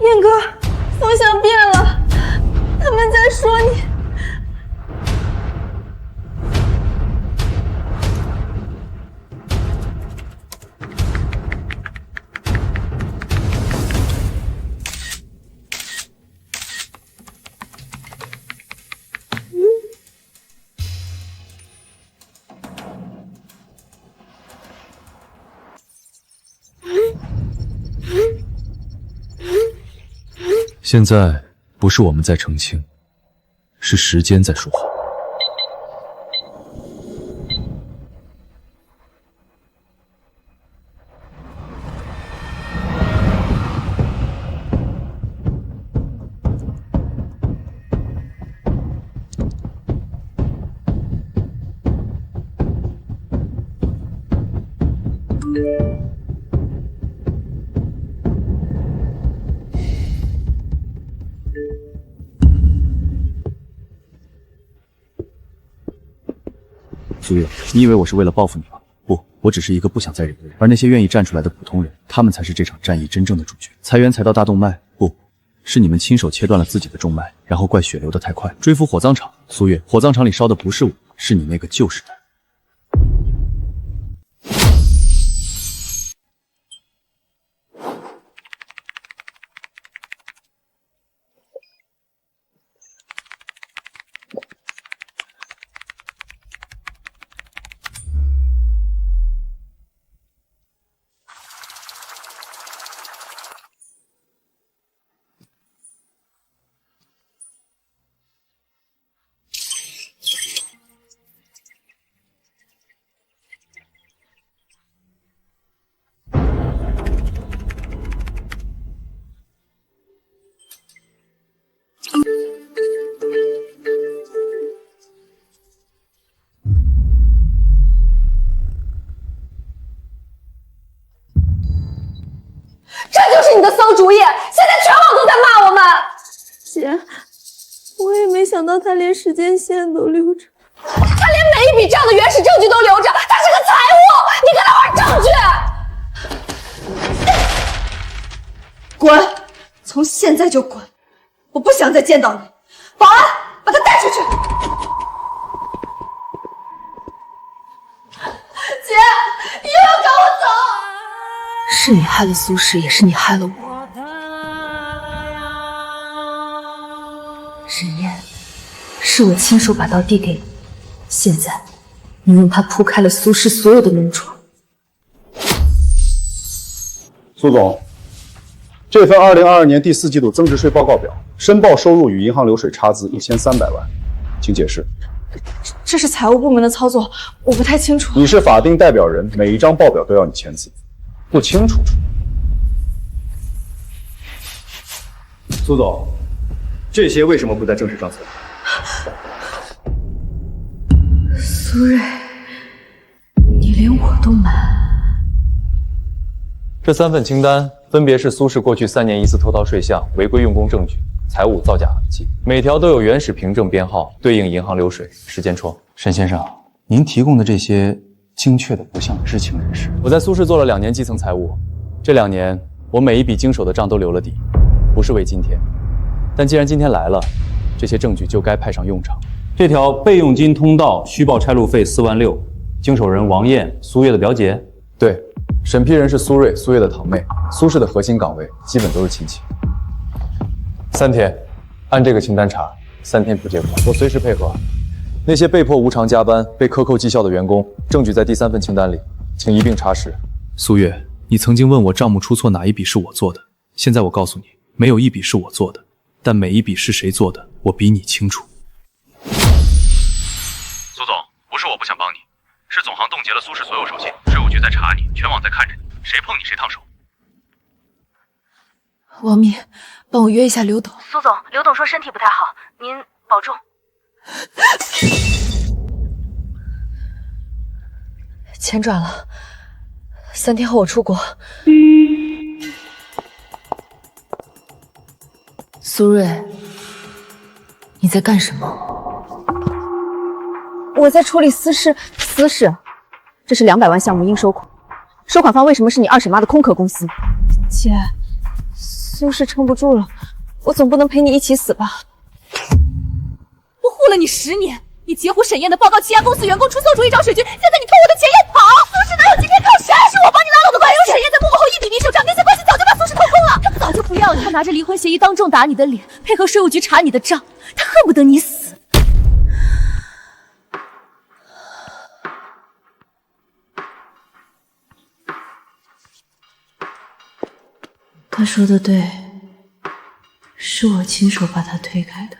T: 燕哥，风向变了，他们在说你。
C: 现在不是我们在澄清，是时间在说话。苏月，你以为我是为了报复你吗？不，我只是一个不想再忍的人。而那些愿意站出来的普通人，他们才是这场战役真正的主角。裁员裁到大动脉，不是你们亲手切断了自己的中脉，然后怪血流的太快。追捕火葬场，苏月，火葬场里烧的不是我，是你那个旧时代。
Q: 我也没想到他连时间线都留着。
A: 他连每一笔账的原始证据都留着，他是个财务，你跟他玩证据！滚！从现在就滚！我不想再见到你。保安，把他带出去！姐，你又要赶我走！
D: 是你害了苏轼，也是你害了我。沈燕，是我亲手把刀递给你，现在你用它铺开了苏轼所有的门窗。
H: 苏总，这份2022年第4季度增值税报告表，申报收入与银行流水差字1300万，请解释。
I: 这是财务部门的操作，我不太清楚。
H: 你是法定代表人，每一张报表都要你签字，不清楚？
U: 苏总，这些为什么不在正式账册里？
D: 苏瑞，你连我都瞒。
B: 这3份清单分别是苏轼过去3年疑似偷逃税项、违规用工证据、财务造假痕迹，每条都有原始凭证编号，对应银行流水、时间窗。
C: 沈先生，您提供的这些精确的不像知情人士。
B: 我在苏轼做了2年基层财务，这2年我每一笔经手的账都留了底，不是为今天。但既然今天来了，这些证据就该派上用场。
C: 这条备用金通道虚报差路费4万6，经手人王艳，苏月的表姐。
B: 对，审批人是苏瑞，苏月的堂妹，苏轼的核心岗位基本都是亲戚。3天，按这个清单查，3天不结款，我随时配合。那些被迫无偿加班、被克扣绩效的员工，证据在第3份清单里，请一并查实。
C: 苏月，你曾经问我账目出错哪一笔是我做的，现在我告诉你，没有一笔是我做的，但每一笔是谁做的，我比你清楚。
R: 苏总，不是我不想帮你，是总行冻结了苏轼所有授信，税务局在查你，全网在看着你，谁碰你谁烫手。
D: 王明，帮我约一下刘董。
G: 苏总，刘董说身体不太好，您保重。
O: 钱转了，3天后我出国。
D: 苏瑞，你在干什么？
A: 我在处理私事。私事？这是200万项目应收款，收款方为什么是你二婶妈的空壳公司？姐，苏轼撑不住了，我总不能陪你一起死吧？
T: 我护了你10年，你截胡沈燕的报告，欺压公司员工，出馊主意找水军，现在你偷我的钱也跑！苏轼哪有今天靠谁？是我帮你拉拢的关系。沈燕在幕后一笔笔手账，那些关系早就把苏轼掏空了。他早就不要你，他拿着离婚协议当众打你的脸，配合税务局查你的账，他恨不得你死。
D: 他说的对，是我亲手把他推开的。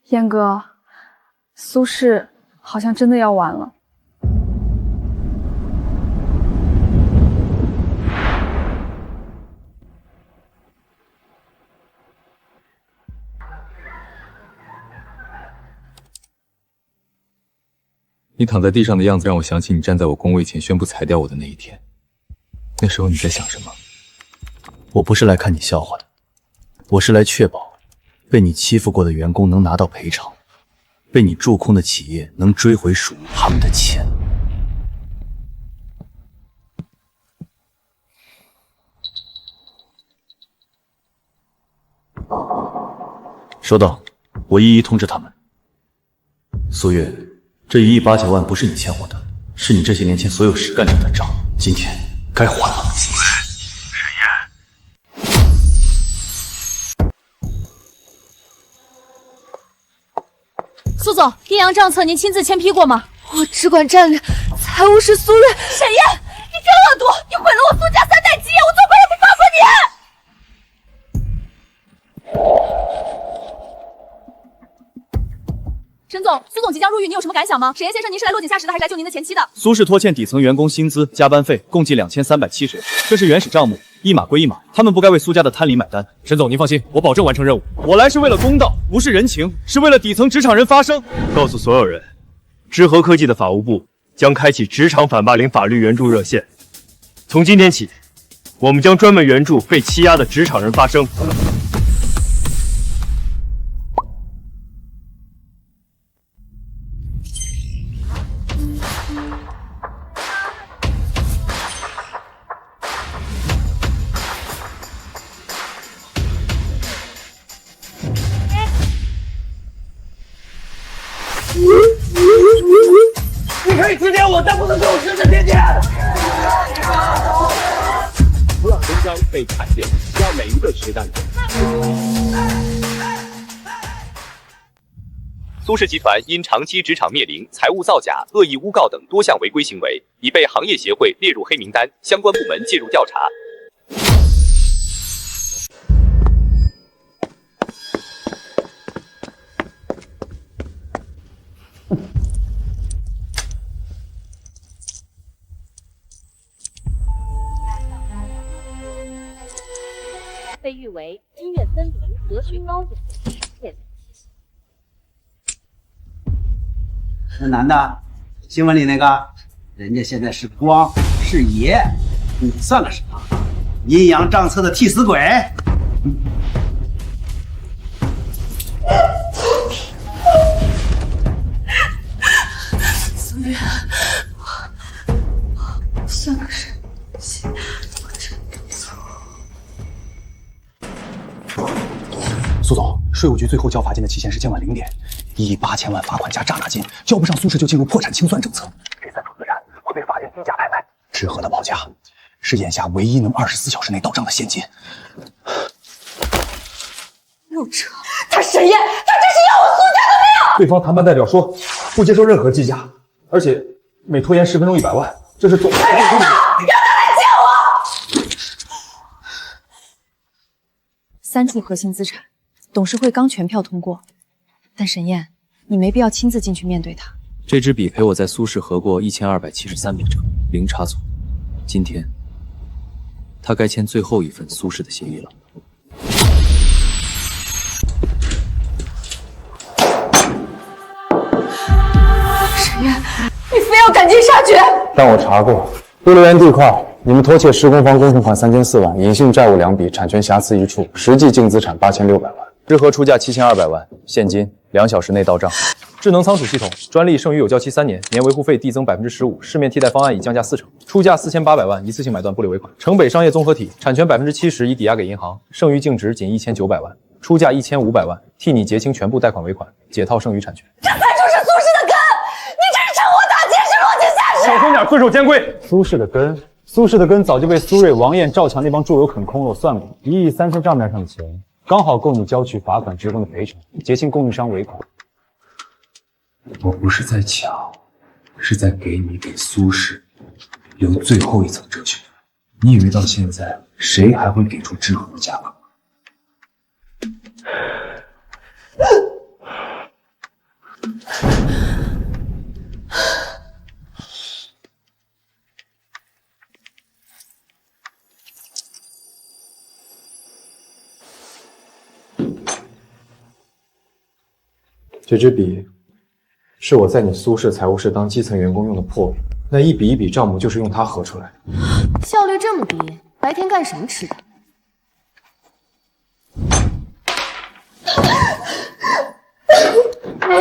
I: 燕哥，苏轼好像真的要完了。
B: 你躺在地上的样子让我想起你站在我工位前宣布裁掉我的那一天。那时候你在想什么？
C: 我不是来看你笑话的，我是来确保被你欺负过的员工能拿到赔偿，被你蛀空的企业能追回属于他们的钱。收到，我一一通知他们。苏月，这1亿8千万不是你欠我的，是你这些年前所有实干者的账，今天该还了。
T: 苏总，阴阳账册您亲自签批过吗？
D: 我只管战略，财务是苏瑞。
T: 沈燕，你真恶毒！你毁了我苏家3代基业，我做鬼也不放过你！沈总，苏总即将
A: 将入狱，你有什么感想吗？沈岩先生，您是来落井下石的，还是来救您的前妻的？
C: 苏氏拖欠底层员工薪资、加班费共计2370元，这是原始账目，一码归一码，他们不该为苏家的贪婪买单。
E: 沈总，您放心，我保证完成任务。
C: 我来是为了公道，不是人情，是为了底层职场人发声。
L: 告诉所有人，知和科技的法务部将开启职场反霸凌法律援助热线。从今天起，我们将专门援助被欺压的职场人发声。
K: 你可以指点我，但不能对我指指点点。不让真章被踩扁，让每一个实战者。
R: 苏氏集团因长期职场灭灵、财务造假、恶意诬告等多项违规行为，已被行业协会列入黑名单，相关部门介入调查。
G: 被誉为音乐森林、哲学高点。
F: 那男的，新闻里那个，人家现在是光是爷，你算个什么？阴阳账册的替死鬼。
D: 苏月，我算个什么？
H: 苏总，税务局最后交罚金的期限是今晚0点，1亿8000万罚款加滞纳金，交不上苏氏就进入破产清算政策。这3处资产会被法院低价拍卖。知和的报价是眼下唯一能24小时内到账的现金。
D: 又扯，他沈燕，他这是要我苏家的命！
N: 对方谈判代表说不接受任何计价，而且每拖延10分钟100万，这是总。
D: 让他来见我
A: ！3处核心资产，董事会刚全票通过，但沈燕，你没必要亲自进去面对他。
C: 这支笔陪我在苏氏合过1273笔账，零差错。今天，他该签最后一份苏氏的协议了。
D: 沈燕，你非要赶尽杀绝！
M: 但我查过，碧螺园地块，你们拖欠施工方工程款3004万，隐性债务2笔，产权瑕疵1处，实际净资产8600万。
B: 知和出价7200万，现金2小时内到账。智能仓储系统专利剩余有效期3年，年维护费递增15%，市面替代方案已降价40%，出价4800万，一次性买断不留尾款。城北商业综合体产权70%已抵押给银行，剩余净值仅1900万，出价1500万，替你结清全部贷款尾款，解套剩余产权。
D: 这才就是苏氏的根！你这是趁火打劫，是落井下石！
N: 小声点，遵守监规。
M: 苏氏的根早就被苏瑞、王艳、赵强那帮猪油啃空了。我算过，1亿3分账面上的钱，刚好够你交取罚款职工的赔偿，结清供应商尾款。
V: 我不是在抢，是在给你给苏氏留最后一层遮羞。你以为到现在谁还会给出知和的价格？这支笔是我在你苏氏财务室当基层员工用的破笔，那一笔一笔账目就是用它合出来的。
D: 效率这么低，白天干什么吃的？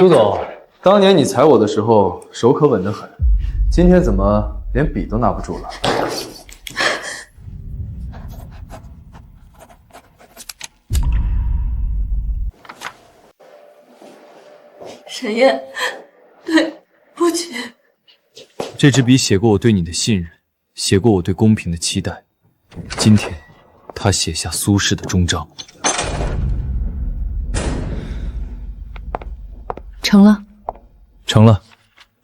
B: 苏总，当年你踩我的时候手可稳得很，今天怎么连笔都拿不住了？
D: 沈燕，对不起。
C: 这支笔写过我对你的信任，写过我对公平的期待。今天，他写下苏氏的终章。
A: 成了，
C: 成了。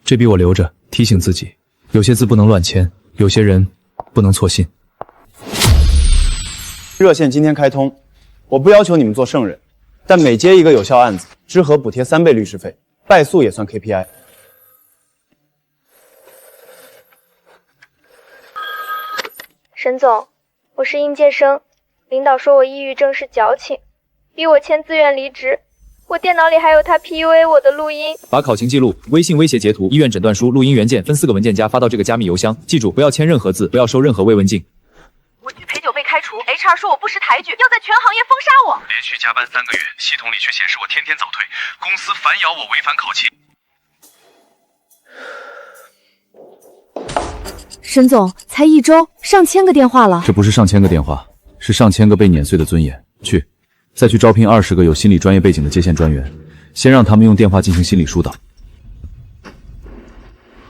C: 这笔我留着，提醒自己，有些字不能乱签，有些人不能错信。
M: 热线今天开通，我不要求你们做圣人，但每接一个有效案子，知和补贴3倍律师费，怠速也算 KPI。
J: 沈总，我是应届生，领导说我抑郁症是矫情，逼我签自愿离职。我电脑里还有他 PUA 我的录音。
C: 把考勤记录、微信威胁截图、医院诊断书、录音原件分4个文件夹发到这个加密邮箱，记住不要签任何字，不要收任何慰问金。
S: 我去陪酒被开除 ，HR 说我不识抬举，要在全行业封杀我。
R: 连续加班3个月，系统里却显示我天天早退，公司反咬我违反考勤。
A: 沈总，才1周，上千个电话了。
C: 这不是上千个电话，是上千个被碾碎的尊严。再去招聘20个有心理专业背景的接线专员，先让他们用电话进行心理疏导。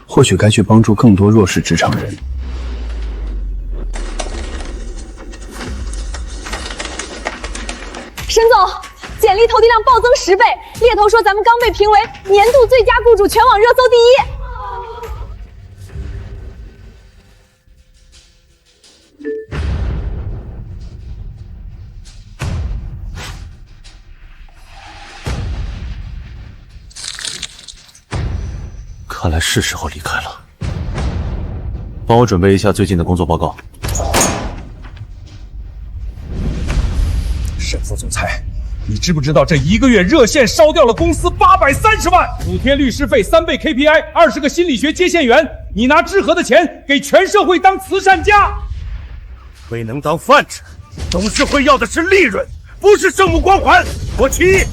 M: 或许该去帮助更多弱势职场人。
Q: 沈总，简历投递量暴增10倍，猎头说咱们刚被评为年度最佳雇主，全网热搜第1。
L: 看来是时候离开了。帮我准备一下最近的工作报告。
N: 沈副总裁，你知不知道这1个月热线烧掉了公司830万，补贴律师费3倍 KPI， 20个心理学接线员，你拿知和的钱给全社会当慈善家，
L: 未能当饭吃，董事会要的是利润，不是圣母光环。我提议，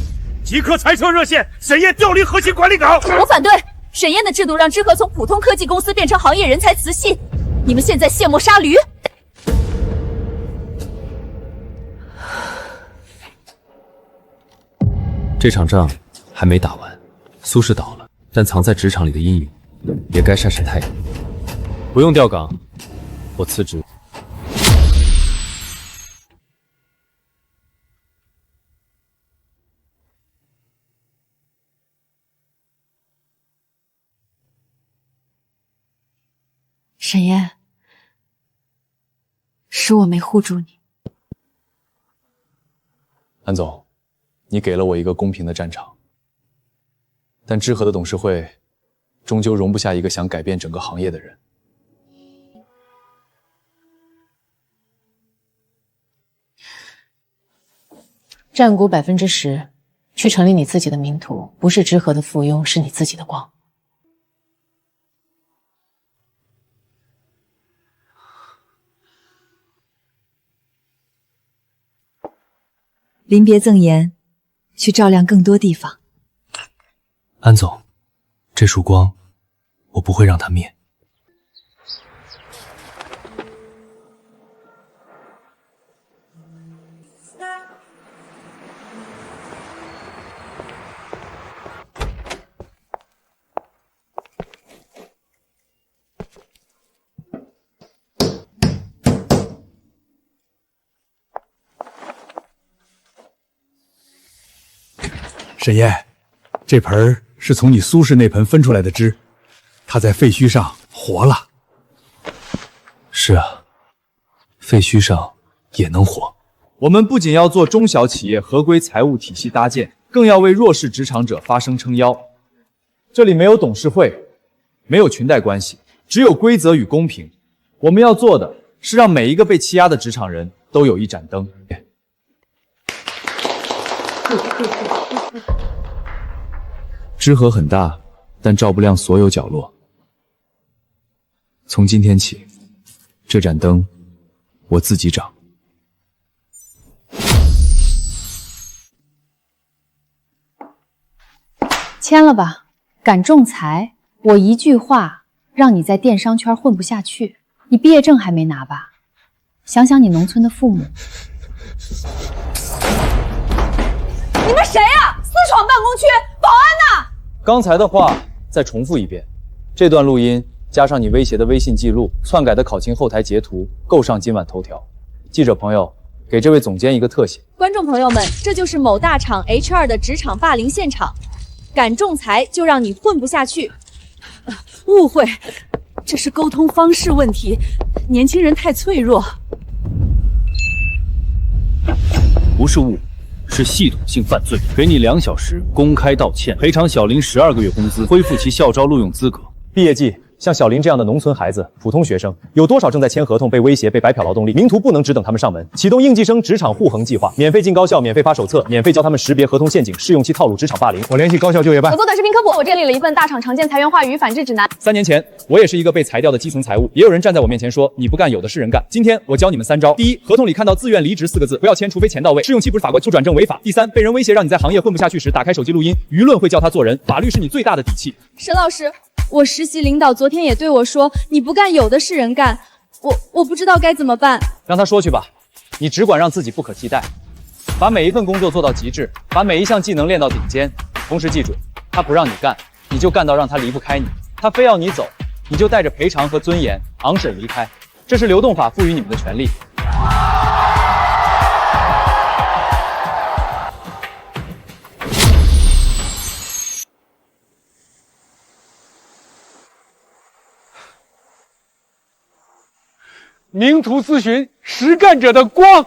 L: 即刻裁撤热线，沈烨调离核心管理岗。
A: 我反对。沈烨的制度让知和从普通科技公司变成行业人才磁系，你们现在卸磨杀驴。
C: 这场仗还没打完，苏氏倒了，但藏在职场里的阴影也该晒晒太阳。不用调岗，我辞职。
A: 沈烨，是我没护住你。
B: 安总，你给了我一个公平的战场，但知和的董事会终究容不下一个想改变整个行业的人。
O: 占股10%，去成立你自己的名图，不是知和的附庸，是你自己的光。
A: 临别赠言，去照亮更多地方。
B: 安总，这束光，我不会让它灭。
N: 沈烨，这盆是从你苏氏那盆分出来的汁，它在废墟上活了。
B: 是啊，废墟上也能活。
C: 我们不仅要做中小企业合规财务体系搭建，更要为弱势职场者发声撑腰。这里没有董事会，没有裙带关系，只有规则与公平。我们要做的是让每一个被欺压的职场人都有一盏灯。知和很大，但照不亮所有角落。从今天起，这盏灯我自己掌。
A: 签了吧，敢仲裁，我一句话让你在电商圈混不下去。你毕业证还没拿吧？想想你农村的父母。
Q: 你们谁呀？私闯办公区，保安呢？
B: 刚才的话再重复一遍，这段录音加上你威胁的微信记录、篡改的考勤后台截图，够上今晚头条。记者朋友，给这位总监一个特写。
A: 观众朋友们，这就是某大厂 HR 的职场霸凌现场，敢仲裁就让你混不下去。
T: 误会，这是沟通方式问题，年轻人太脆弱。
C: 不是误，
L: 是系统性犯罪，给你2小时公开道歉，赔偿小林12个月工资，恢复其校招录用资格。
H: 毕业季，像小林这样的农村孩子、普通学生，有多少正在签合同被威胁、被白嫖劳动力？名图不能只等他们上门，启动应届生职场护航计划，免费进高校，免费发手册，免费教他们识别合同陷阱、试用期套路、职场霸凌。
N: 我联系高校就业办。
A: 我做短视频科普，我建立了一份大厂常见裁员话语与反制指南。
B: 3年前，我也是一个被裁掉的基层财务，也有人站在我面前说你不干，有的是人干。今天我教你们3招：第一，合同里看到自愿离职4个字，不要签，除非钱到位，试用期不是法官，不转正违法。第三，被人威胁让你在行业混不下去时，打开手机录音，舆论会教他做人，法律是你最大的底气。
T: 沈老师，我实习领导昨天也对我说，你不干，有的是人干。我不知道该怎么办。
B: 让他说去吧，你只管让自己不可替代，把每一份工作做到极致，把每一项技能练到顶尖。同时记住，他不让你干，你就干到让他离不开你；他非要你走，你就带着赔偿和尊严昂首离开。这是流动法赋予你们的权利。
N: 名图咨询实干者的光。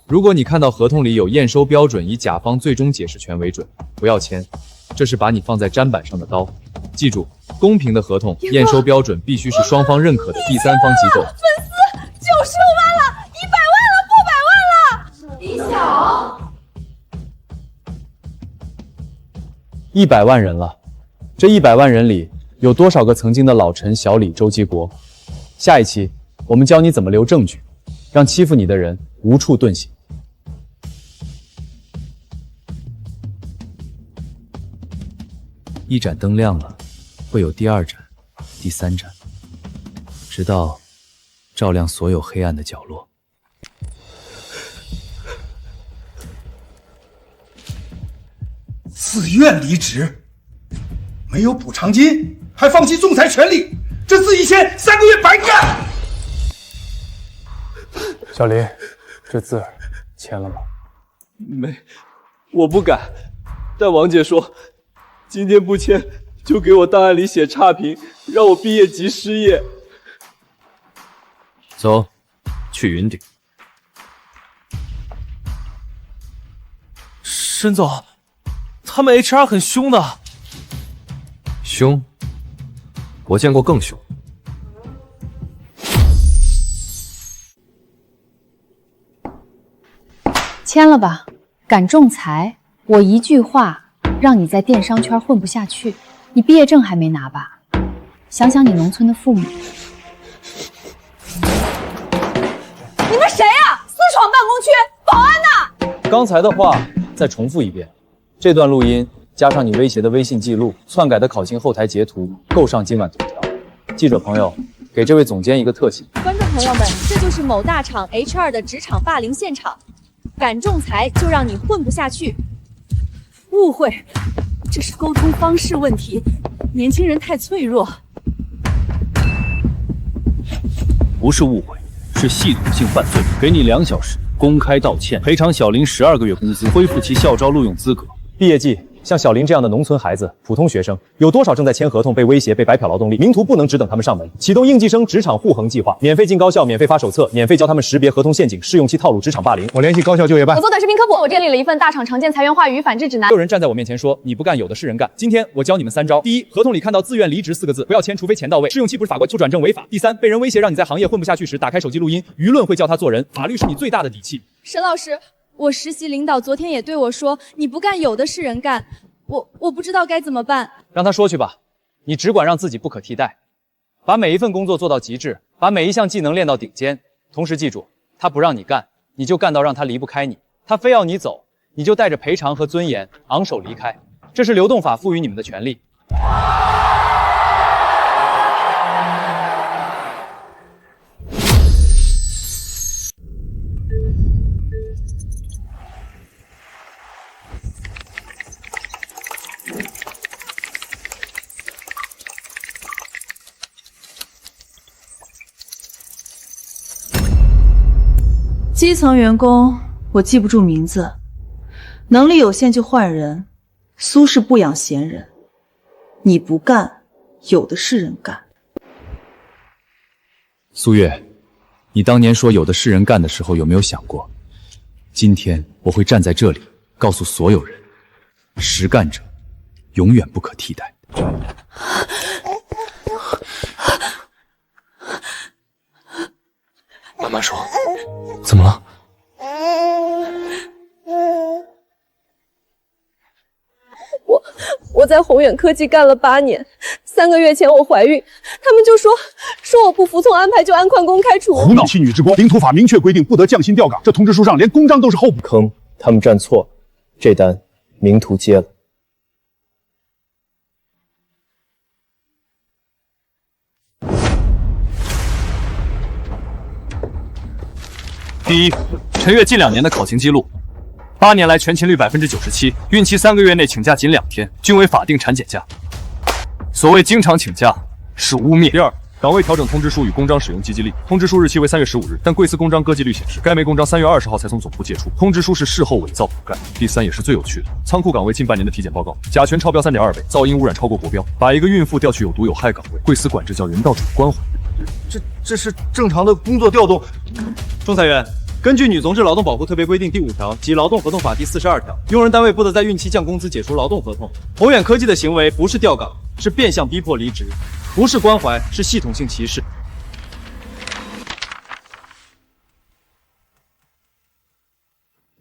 B: 如果你看到合同里有验收标准以甲方最终解释权为准，不要签，这是把你放在砧板上的刀。记住，公平的合同验收标准必须是双方认可的第三方机构。
Q: 粉丝95万了，100万了，不100万了！李晓
B: ，100万人了，这100万人里有多少个曾经的老陈、小李、周继国？下一期我们教你怎么留证据，让欺负你的人无处遁形。
C: 一盏灯亮了，会有第2盏、第3盏，直到照亮所有黑暗的角落。
N: 自愿离职，没有补偿金，还放弃仲裁权利，这自己签3个月白干。
H: 小林，这字儿签了吗？
E: 没，我不敢。但王姐说，今天不签就给我档案里写差评，让我毕业即失业。
C: 走，去云顶。
E: 沈总，他们 HR 很凶的。
C: 凶？我见过更凶。
A: 签了吧，敢仲裁，我一句话让你在电商圈混不下去。你毕业证还没拿吧？想想你农村的父母。
Q: 你们谁呀？私闯办公区，保安呢？
B: 刚才的话再重复一遍，这段录音加上你威胁的微信记录、篡改的考勤后台截图，够上今晚头条。记者朋友，给这位总监一个特写。
T: 观众朋友们，这就是某大厂 HR 的职场霸凌现场。敢仲裁就让你混不下去。误会，这是沟通方式问题，年轻人太脆弱。
L: 不是误会，是系统性犯罪，给你2小时公开道歉，赔偿小林12个月工资，恢复其校招录用资格。
H: 毕业季，像小林这样的农村孩子、普通学生，有多少正在签合同被威胁、被白嫖劳动力？名图不能只等他们上门，启动应届生职场护航计划，免费进高校，免费发手册，免费教他们识别合同陷阱、试用期套路、职场霸凌。
N: 我联系高校就业办。
A: 我做短视频科普，我建立了一份大厂常见裁员话语与反制指南。
B: 有人站在我面前说你不干，有的是人干。今天我教你们3招：第一，合同里看到自愿离职4个字，不要签，除非钱到位，试用期不是法官，不转正违法。第三，被人威胁让你在行业混不下去时，打开手机录音，舆论会教他做人，法律是你最大的底气。
T: 沈老师，我实习领导昨天也对我说，你不干，有的是人干。我不知道该怎么办。
B: 让他说去吧，你只管让自己不可替代，把每一份工作做到极致，把每一项技能练到顶尖。同时记住，他不让你干，你就干到让他离不开你；他非要你走，你就带着赔偿和尊严昂首离开。这是流动法赋予你们的权利。
P: 基层员工我记不住名字，能力有限就换人。苏氏不养闲人，你不干，有的是人干。
B: 苏月，你当年说有的是人干的时候，有没有想过，今天我会站在这里，告诉所有人，实干者永远不可替代。
L: 慢慢说，怎么了？
Q: 我在宏远科技干了8年，3个月前我怀孕，他们就说我不服从安排就安宽公开除。
N: 胡闹！弃女之功，领土法明确规定不得降薪调岗，这通知书上连公章都是候补。
U: 坑，他们站错了，这单明图接了。
R: 第一，陈月近2年的考勤记录，8年来全勤率97%，孕期3个月内请假仅2天，均为法定产检假。所谓经常请假是污蔑。第二，岗位调整通知书与公章使用积极力，通知书日期为3月15日，但贵司公章搁记率显示，该枚公章3月20号才从总部借出，通知书是事后伪造补盖。第三，也是最有趣的，仓库岗位近半年的体检报告，甲醛超标3.2倍，噪音污染超过国标，把一个孕妇调去有毒有害岗位，贵司管制叫人道主义关怀。
L: 这是正常的工作调动。仲裁员，根据《女从事劳动保护特别规定》第5条及《劳动合同法》第42条，用人单位不得在孕期降工资、解除劳动合同。宏远科技的行为不是调岗，是变相逼迫离职，不是关怀，是系统性歧视。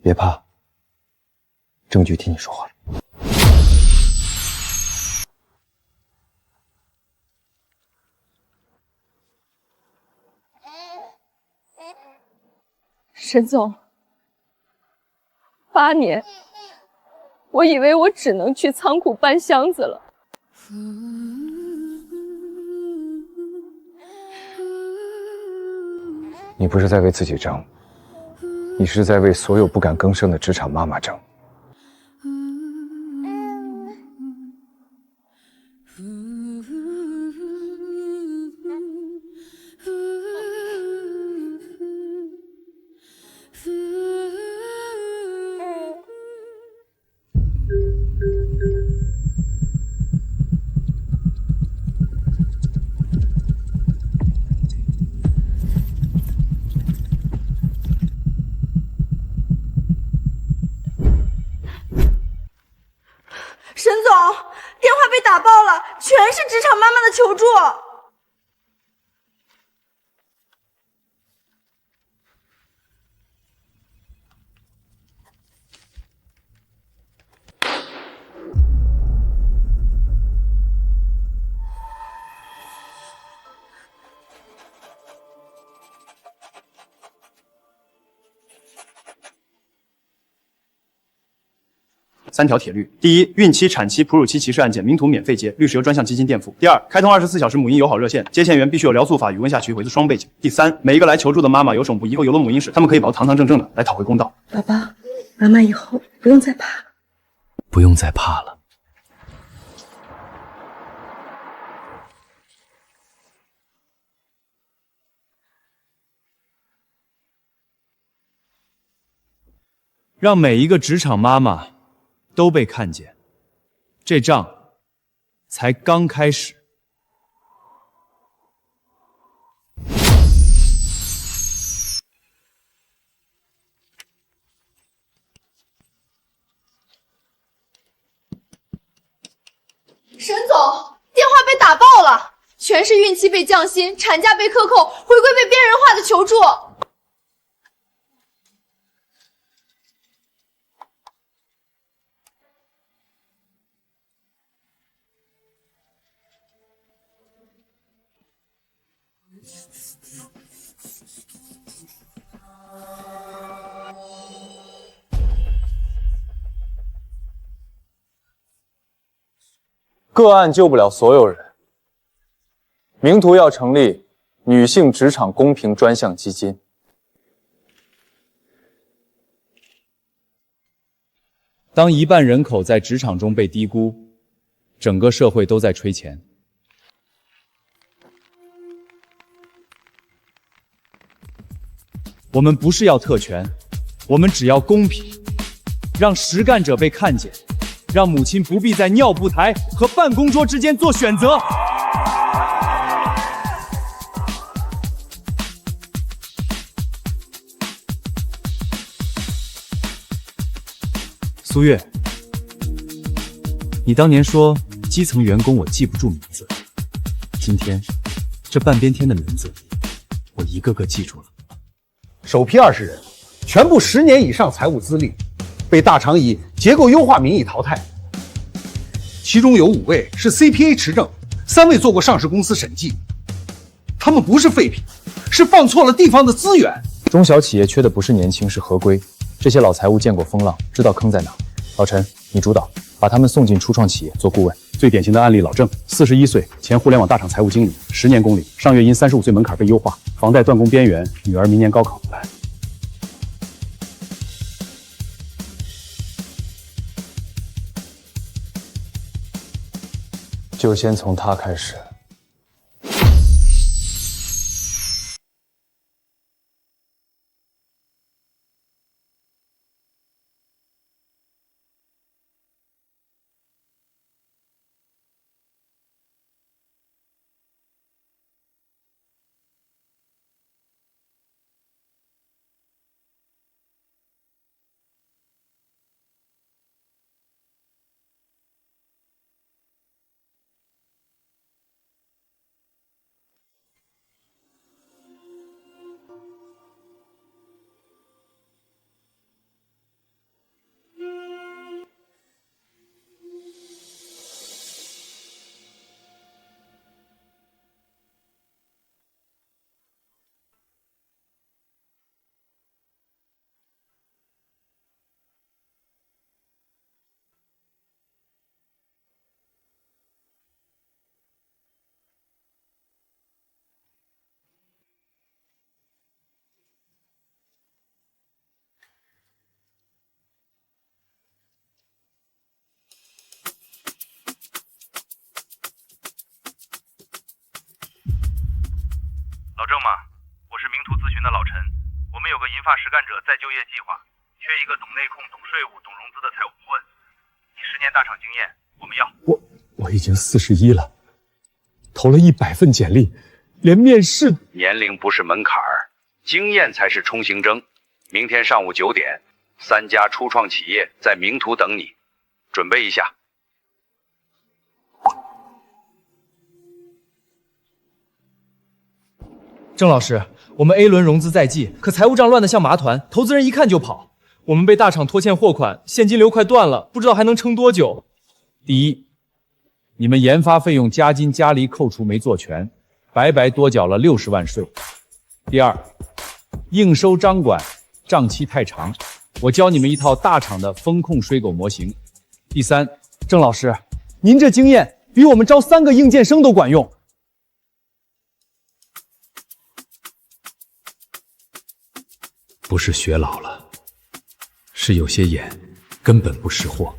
U: 别怕，证据替你说话。
Q: 沈总，8年，我以为我只能去仓库搬箱子了。
U: 你不是在为自己争，你是在为所有不敢更生的职场妈妈争。
J: 沈总，电话被打爆了，全是职场妈妈的求助。
H: 3条铁律：第一，孕期、产期、哺乳期歧视案件，名图免费接，律师由专项基金垫付；第二，开通24小时母婴友好热线，接线员必须有辽速法与问下去回的双背景；第三，每一个来求助的妈妈有省部遗后有了母婴室，他们可以保堂堂正正的来讨回公道。
P: 宝宝，妈妈以后不用再怕了。
B: 不用再怕了。
E: 让每一个职场妈妈都被看见，这仗才刚开始。
Q: 沈总，电话被打爆了，全是孕期被降薪、产假被克扣、回归被边缘化的求助。
U: 个案救不了所有人，名图要成立女性职场公平专项基金。
B: 当一半人口在职场中被低估，整个社会都在吹钱。
E: 我们不是要特权，我们只要公平，让实干者被看见，让母亲不必在尿布台和办公桌之间做选择。苏月，你当年说基层员工我记不住名字，今天这半边天的名字，我一个个记住了。
I: 首批20人，全部10年以上财务资历，被大厂以结构优化名义淘汰。其中有5位是 CPA 持证，3位做过上市公司审计。他们不是废品，是放错了地方的资源。
B: 中小企业缺的不是年轻，是合规。这些老财务见过风浪，知道坑在哪。老陈，你主导，把他们送进初创企业做顾问。
H: 最典型的案例，老郑，41岁，前互联网大厂财务经理，10年功力，上月因35岁门槛被优化，房贷断供边缘，女儿明年高考。来，
B: 就先从他开始。
R: 老郑吗？我是明图咨询的老陈，我们有个银发实干者再就业计划，缺一个懂内控、懂税务、懂融资的财务顾问。你10年大厂经验，我们要。
N: 我已经41了，投了100份简历，连面试。
R: 年龄不是门槛儿，经验才是冲刑征。明天上午9点，3家初创企业在明图等你，准备一下。
E: 郑老师，我们 A 轮融资在即，可财务账乱得像麻团，投资人一看就跑。我们被大厂拖欠货款，现金流快断了，不知道还能撑多久。第一，你们研发费用加金加离扣除没做全，白白多缴了60万税。第二，应收账管账期太长，我教你们一套大厂的风控水狗模型。第三，郑老师，您这经验比我们招3个应届生都管用。
C: 不是学老了，是有些眼根本不识货。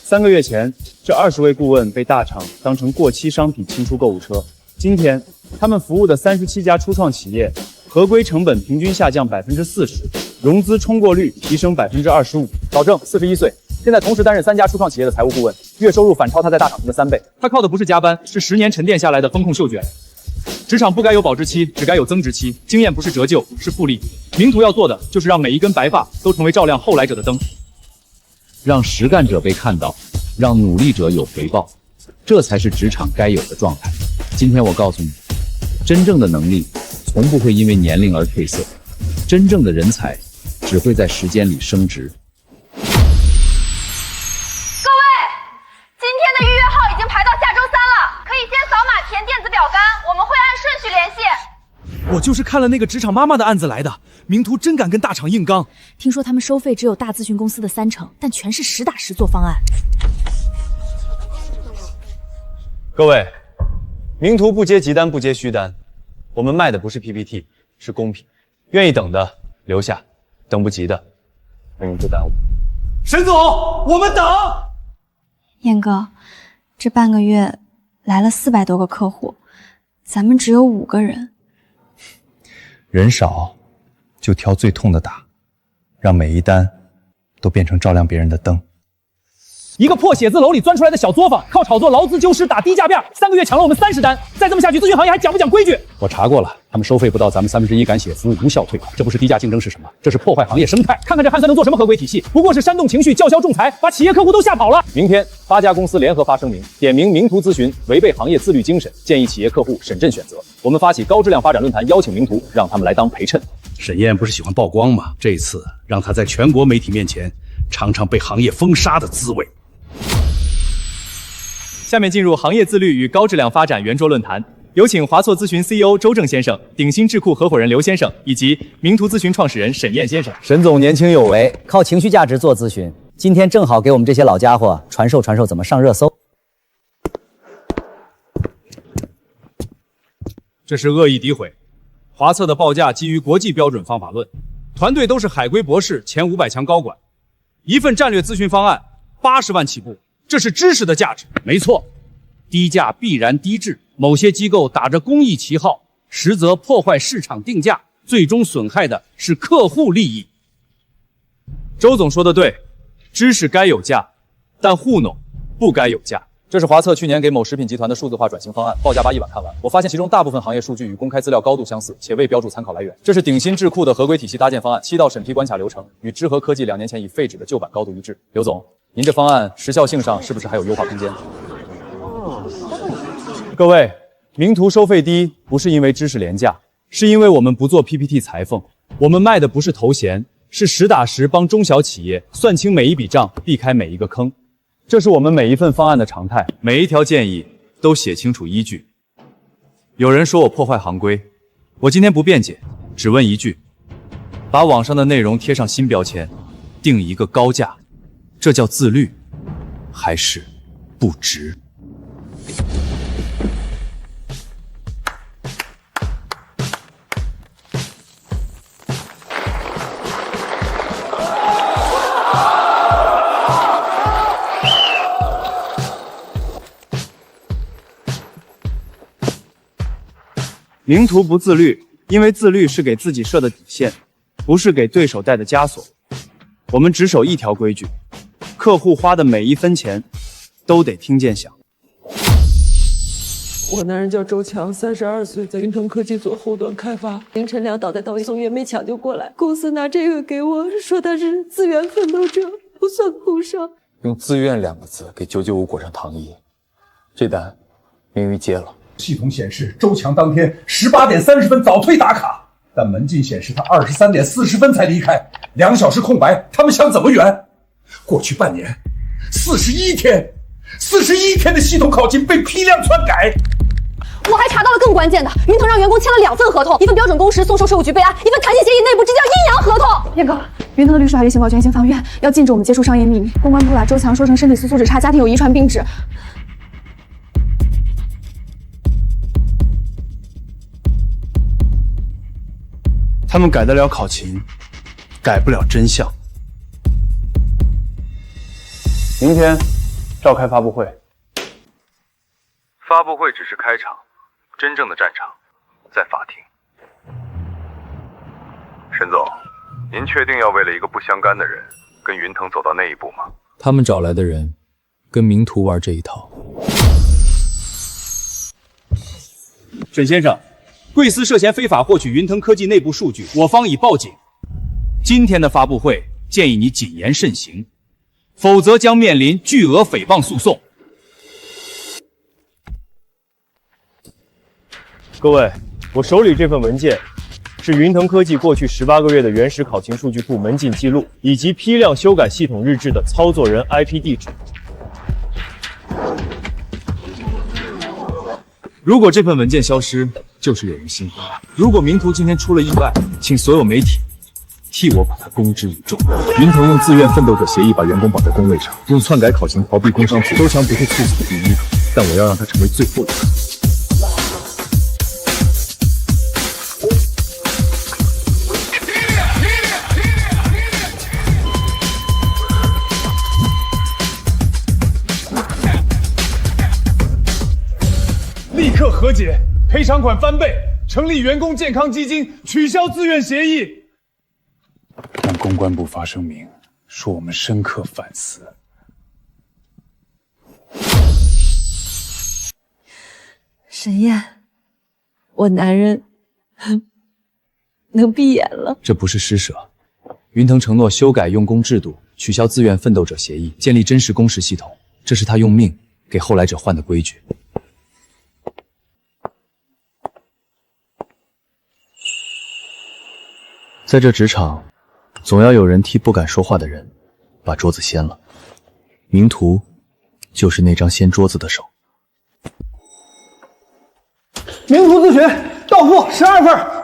H: 3个月前，这20位顾问被大厂当成过期商品清出购物车。今天，他们服务的37家初创企业，合规成本平均下降40%，融资冲过率提升25%。老郑，41岁，现在同时担任3家初创企业的财务顾问，月收入反超他在大厂中的3倍。
E: 他靠的不是加班，是10年沉淀下来的风控嗅觉。职场不该有保质期，只该有增值期。经验不是折旧，是复利。明图要做的就是让每一根白发都成为照亮后来者的灯，
C: 让实干者被看到，让努力者有回报，这才是职场该有的状态。今天我告诉你，真正的能力从不会因为年龄而褪色，真正的人才只会在时间里升值。
J: 各位，今天的预约号已经排到下周3了，可以先扫码填电子表单，我们会按顺序联系。
E: 我就是看了那个职场妈妈的案子来的，明图真敢跟大厂硬刚。
A: 听说他们收费只有大咨询公司的30%，但全是实打实做方案。
H: 各位，明图不接急单，不接虚单，我们卖的不是 PPT， 是公平。愿意等的留下，等不及的我们不耽误。
E: 沈总，我们等。
Q: 燕哥，这半个月来了400多个客户，咱们只有5个人，
H: 人少就挑最痛的打，让每一单都变成照亮别人的灯。
N: 一个破写字楼里钻出来的小作坊，靠炒作劳资纠师打低价面，3个月抢了我们30单，再这么下去，咨询行业还讲不讲规矩？
H: 我查过了，他们收费不到咱们1/3敢写服务无效退款，这不是低价竞争是什么？这是破坏行业生态。
N: 看看这汉三能做什么合规体系？不过是煽动情绪、叫嚣仲裁，把企业客户都吓跑了。
U: 明天8家公司联合发声明，点名名图咨询违背行业自律精神，建议企业客户审慎选择。我们发起高质量发展论坛，邀请名图，让他们来当陪衬。
I: 沈燕不是喜欢曝光吗？这一次让他在全国媒体面前尝尝被行业封杀的滋味。
E: 下面进入行业自律与高质量发展圆桌论坛，有请华措咨询 CEO 周正先生、鼎新智库合伙人刘先生以及名图咨询创始人沈燕先生。
G: 沈总年轻有为，靠情绪价值做咨询，今天正好给我们这些老家伙传授怎么上热搜。
N: 这是恶意诋毁。华策的报价基于国际标准方法论，团队都是海归博士、前500强高管，一份战略咨询方案80万起步。这是知识的价值，没错。低价必然低质，某些机构打着公益旗号，实则破坏市场定价，最终损害的是客户利益。
E: 周总说的对，知识该有价，但糊弄不该有价。
U: 这是华策去年给某食品集团的数字化转型方案，报价8亿晚看完。我发现其中大部分行业数据与公开资料高度相似，且未标注参考来源。这是鼎新智库的合规体系搭建方案，7道审批关卡流程与知和科技2年前已废止的旧版高度一致。刘总，您这方案时效性上是不是还有优化空间？各位，名图收费低不是因为知识廉价，是因为我们不做 PPT 裁缝，我们卖的不是头衔，是实打实帮中小企业算清每一笔账，避开每一个坑。这是我们每一份方案的常态，
E: 每一条建议都写清楚依据。有人说我破坏行规，我今天不辩解，只问一句：把网上的内容贴上新标签，定一个高价，这叫自律，还是不值？
V: 名图不自律，因为自律是给自己设的底线，不是给对手戴的枷锁。我们只守一条规矩，客户花的每一分钱都得听见响。
K: 我男人叫周强，32岁，在云腾科技做后端开发。凌晨2倒在道一送院没抢救过来，公司拿这个给我，说他是自愿奋斗者，不算工伤。
U: 用自愿2个字给995裹上糖衣，这单明宇接了。
I: 系统显示周强当天18点30分早退打卡，但门禁显示他23点40分才离开，2小时空白，他们想怎么圆？过去半年，41天的系统考勤被批量篡改。
Q: 我还查到了更关键的，云腾让员工签了2份合同，一份标准工时送受税务局备案，一份弹性协议内部之间阴阳合同。
A: 燕哥，云腾的律师还得申报权刑法院，要禁止我们接触商业秘密。公关部把周强说成身体素质差，家庭有遗传病史。
I: 他们改得了考勤，改不了真相。
U: 明天召开发布会。
R: 发布会只是开场，真正的战场在法庭。沈总，您确定要为了一个不相干的人，跟云腾走到那一步吗？
B: 他们找来的人，跟名图玩这一套。
N: 沈先生，贵司涉嫌非法获取云腾科技内部数据，我方已报警。今天的发布会建议你谨言慎行，否则将面临巨额诽谤诉讼。
L: 各位，我手里这份文件是云腾科技过去18个月的原始考勤数据库门禁记录，以及批量修改系统日志的操作人 IP 地址。
E: 如果这份文件消失，就是有人心慌。如果名图今天出了意外，请所有媒体替我把它公之于众。
L: 云腾用自愿奋斗者协议把员工绑在工位上，用篡改考勤逃避工伤处。周强不是猝死的第一个，但我要让他成为最后一个。立刻和解，赔偿款翻倍，
N: 成立员工健康基金，取消自愿协议。
D: 让公关部发声明，说我们深刻反思。
K: 沈燕，我男人能闭眼了。
B: 这不是施舍。云腾承诺修改用工制度，取消自愿奋斗者协议，建立真实工时系统，这是他用命给后来者换的规矩。在这职场，总要有人替不敢说话的人把桌子掀了。明图就是那张掀桌子的手。
I: 名图咨询到付12份。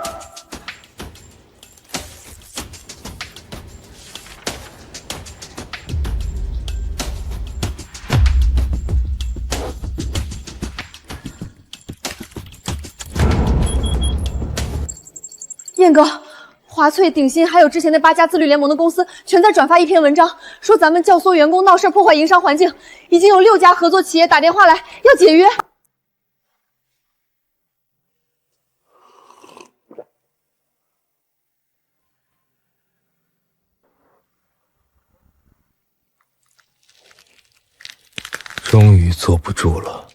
Q: 燕哥，华翠、鼎新还有之前那8家自律联盟的公司，全在转发一篇文章，说咱们教唆员工闹事破坏营商环境，已经有6家合作企业打电话来要解约。
B: 终于坐不住了。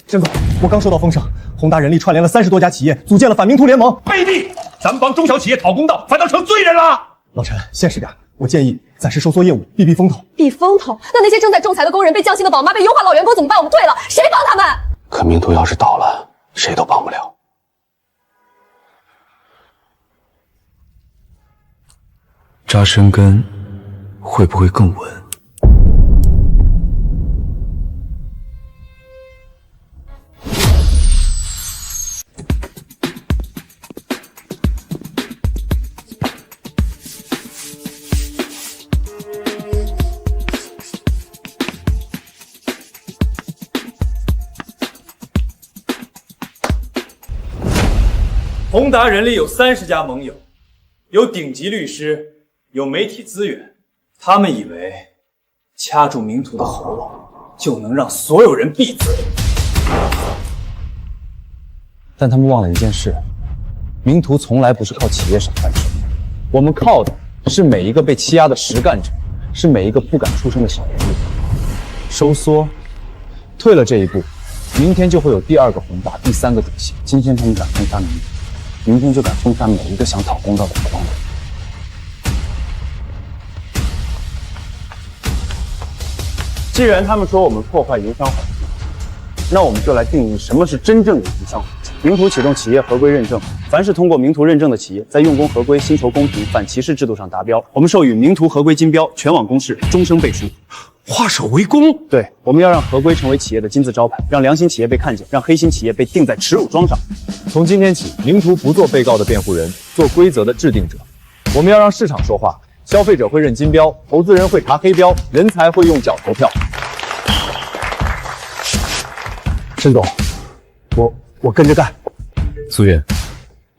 F: 沈总，我刚收到风声，宏达人力串联了30多家企业，组建了反名图联盟。卑鄙！咱们帮中小企业讨公道，反倒成罪人了。老陈，现实点，我建议暂时收缩业务，避避风头。
Q: 避风头？那些正在仲裁的工人、被降薪的宝妈、被优化老员工怎么办？我们退了，谁帮他们？
B: 可名图要是倒了，谁都帮不了。扎深根会不会更稳？
E: 宏达人力有30家盟友，有顶级律师，有媒体资源，他们以为掐住名图的喉咙就能让所有人闭嘴。
B: 但他们忘了一件事，名图从来不是靠企业省饭吃，我们靠的是每一个被欺压的实干者，是每一个不敢出声的小人物。收缩，退了这一步，明天就会有第2个宏达，第3个鼎新。今天他们敢封杀名图，明天就敢封杀每一个想讨公道的普通人。
M: 既然他们说我们破坏营商环境，那我们就来定义什么是真正的营商环境。名图启动企业合规认证，凡是通过名图认证的企业，在用工合规、薪酬公平、反歧视制度上达标，我们授予名图合规金标，全网公示，终生背书。
I: 画手为攻。
M: 对，我们要让合规成为企业的金字招牌，让良心企业被看见，让黑心企业被钉在耻辱桩上。
U: 从今天起，名图不做被告的辩护人，做规则的制定者。我们要让市场说话，消费者会认金标，投资人会查黑标，人才会用脚投票。
F: 沈总，我跟着干。
C: 苏月，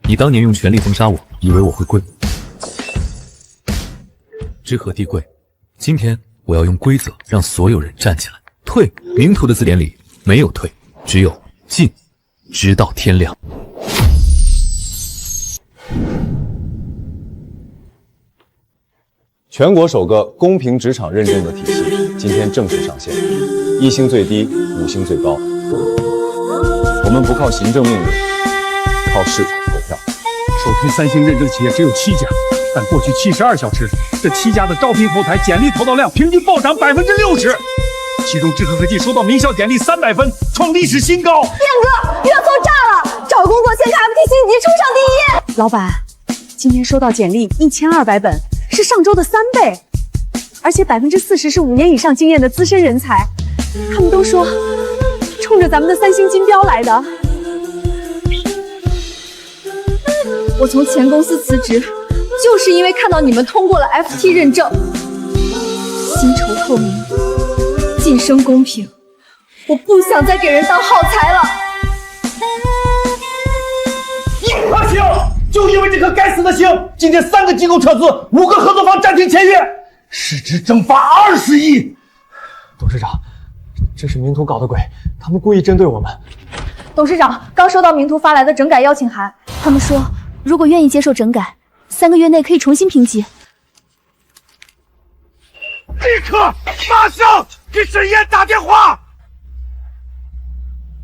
C: 你当年用权力封杀我，以为我会跪？知和地跪。今天我要用规则让所有人站起来。退，名图的字典里没有退，只有进，直到天亮。
B: 全国首个公平职场认证的体系今天正式上线，1星最低，5星最高。我们不靠行政命令，靠市场投票。
I: 首批3星认证企业只有7家，但过去72小时，这7家的招聘后台简历投到量平均暴涨60%，其中智和科技收到名校简历300分，创历史新高。
Q: 燕哥，月头炸了！找工作先看 FT 星级，冲上第1。
T: 老板，今天收到简历1200本，是上周的3倍，而且40%是5年以上经验的资深人才。他们都说冲着咱们的3星金标来的。
Q: 我从前公司辞职，就是因为看到你们通过了 FT 认证，薪酬透明，晋升公平，我不想再给人当耗材了。
I: 1颗星，就因为这颗该死的星，今天3个机构撤资，5个合作方暂停签约，市值蒸发20亿。
F: 董事长，这是名图搞的鬼，他们故意针对我们。
Q: 董事长，刚收到名图发来的整改邀请函，
A: 他们说，如果愿意接受整改，3个月内可以重新评级。
N: 立刻马上给沈燕打电话！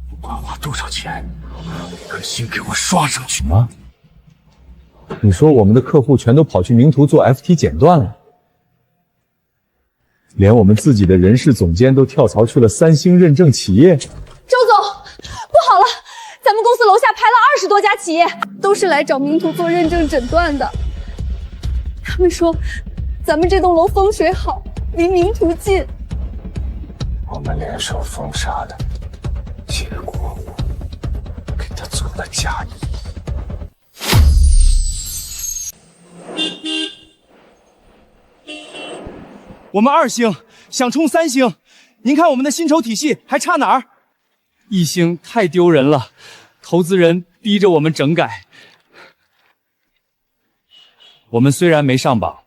N: 不管花多少钱，一颗心给我刷上去！
U: 啊？你说我们的客户全都跑去名图做 FT 剪断了，连我们自己的人事总监都跳槽去了3星认证企业。
T: 周总，不好了，咱们公司楼下排了20多家企业，都是来找名图做认证诊断的。他们说，咱们这栋楼风水好，离名图近。
D: 我们联手封杀的，结果给他做了嫁衣。
V: 我们2星想冲3星，您看我们的薪酬体系还差哪儿
E: ？1星太丢人了，投资人逼着我们整改。我们虽然没上榜，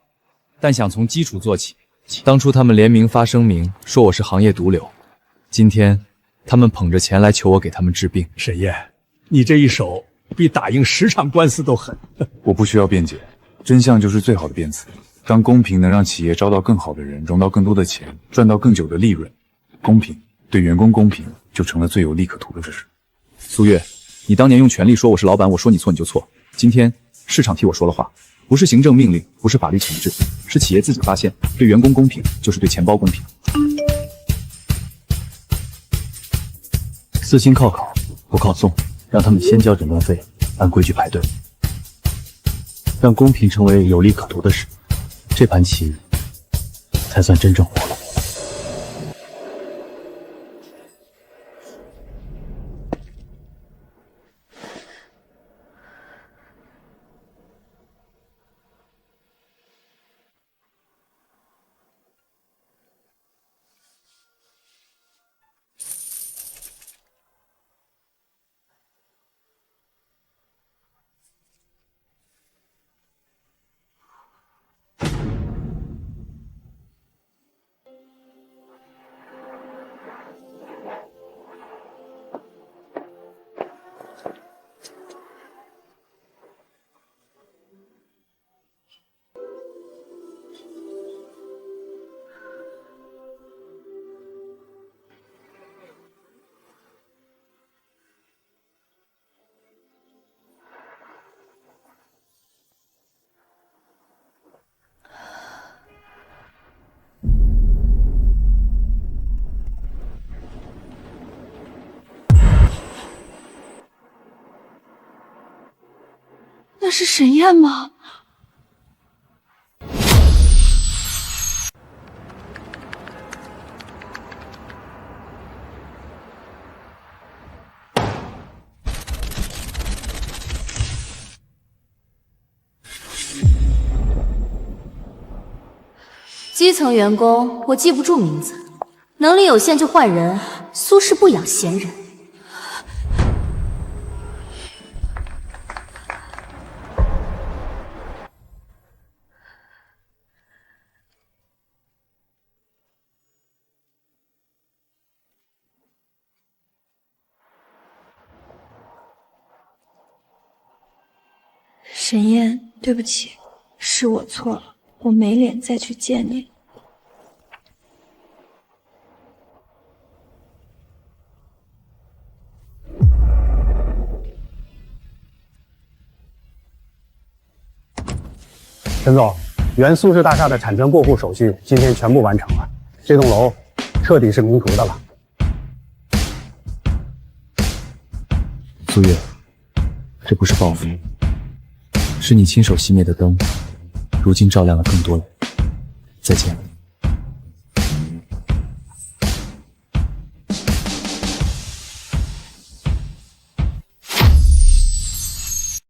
E: 但想从基础做起。当初他们联名发声明说我是行业毒瘤，今天他们捧着钱来求我给他们治病。
N: 沈燕，你这一手比打赢10场官司都狠。
D: 我不需要辩解，真相就是最好的辩词。当公平能让企业招到更好的人，融到更多的钱，赚到更久的利润，公平对员工公平就成了最有利可图的事实。
U: 苏月，你当年用权力说我是老板，我说你错你就错。今天市场替我说了话，不是行政命令，不是法律强制，是企业自己发现，对员工公平就是对钱包公平。
L: 4星靠考不靠送，让他们先交诊断费，按规矩排队，让公平成为有利可图的事，这盘棋才算真正活了。
T: 那是沈燕吗？
A: 基层员工我记不住名字，能力有限就换人，苏氏不养闲人。
T: 沈燕，对不起，是我错了，我没脸再去见你。
H: 陈总，原苏氏大厦的产权过户手续今天全部完成了，这栋楼彻底是名图的了。
U: 苏月，这不是报复，是你亲手熄灭的灯，如今照亮了更多人。再见。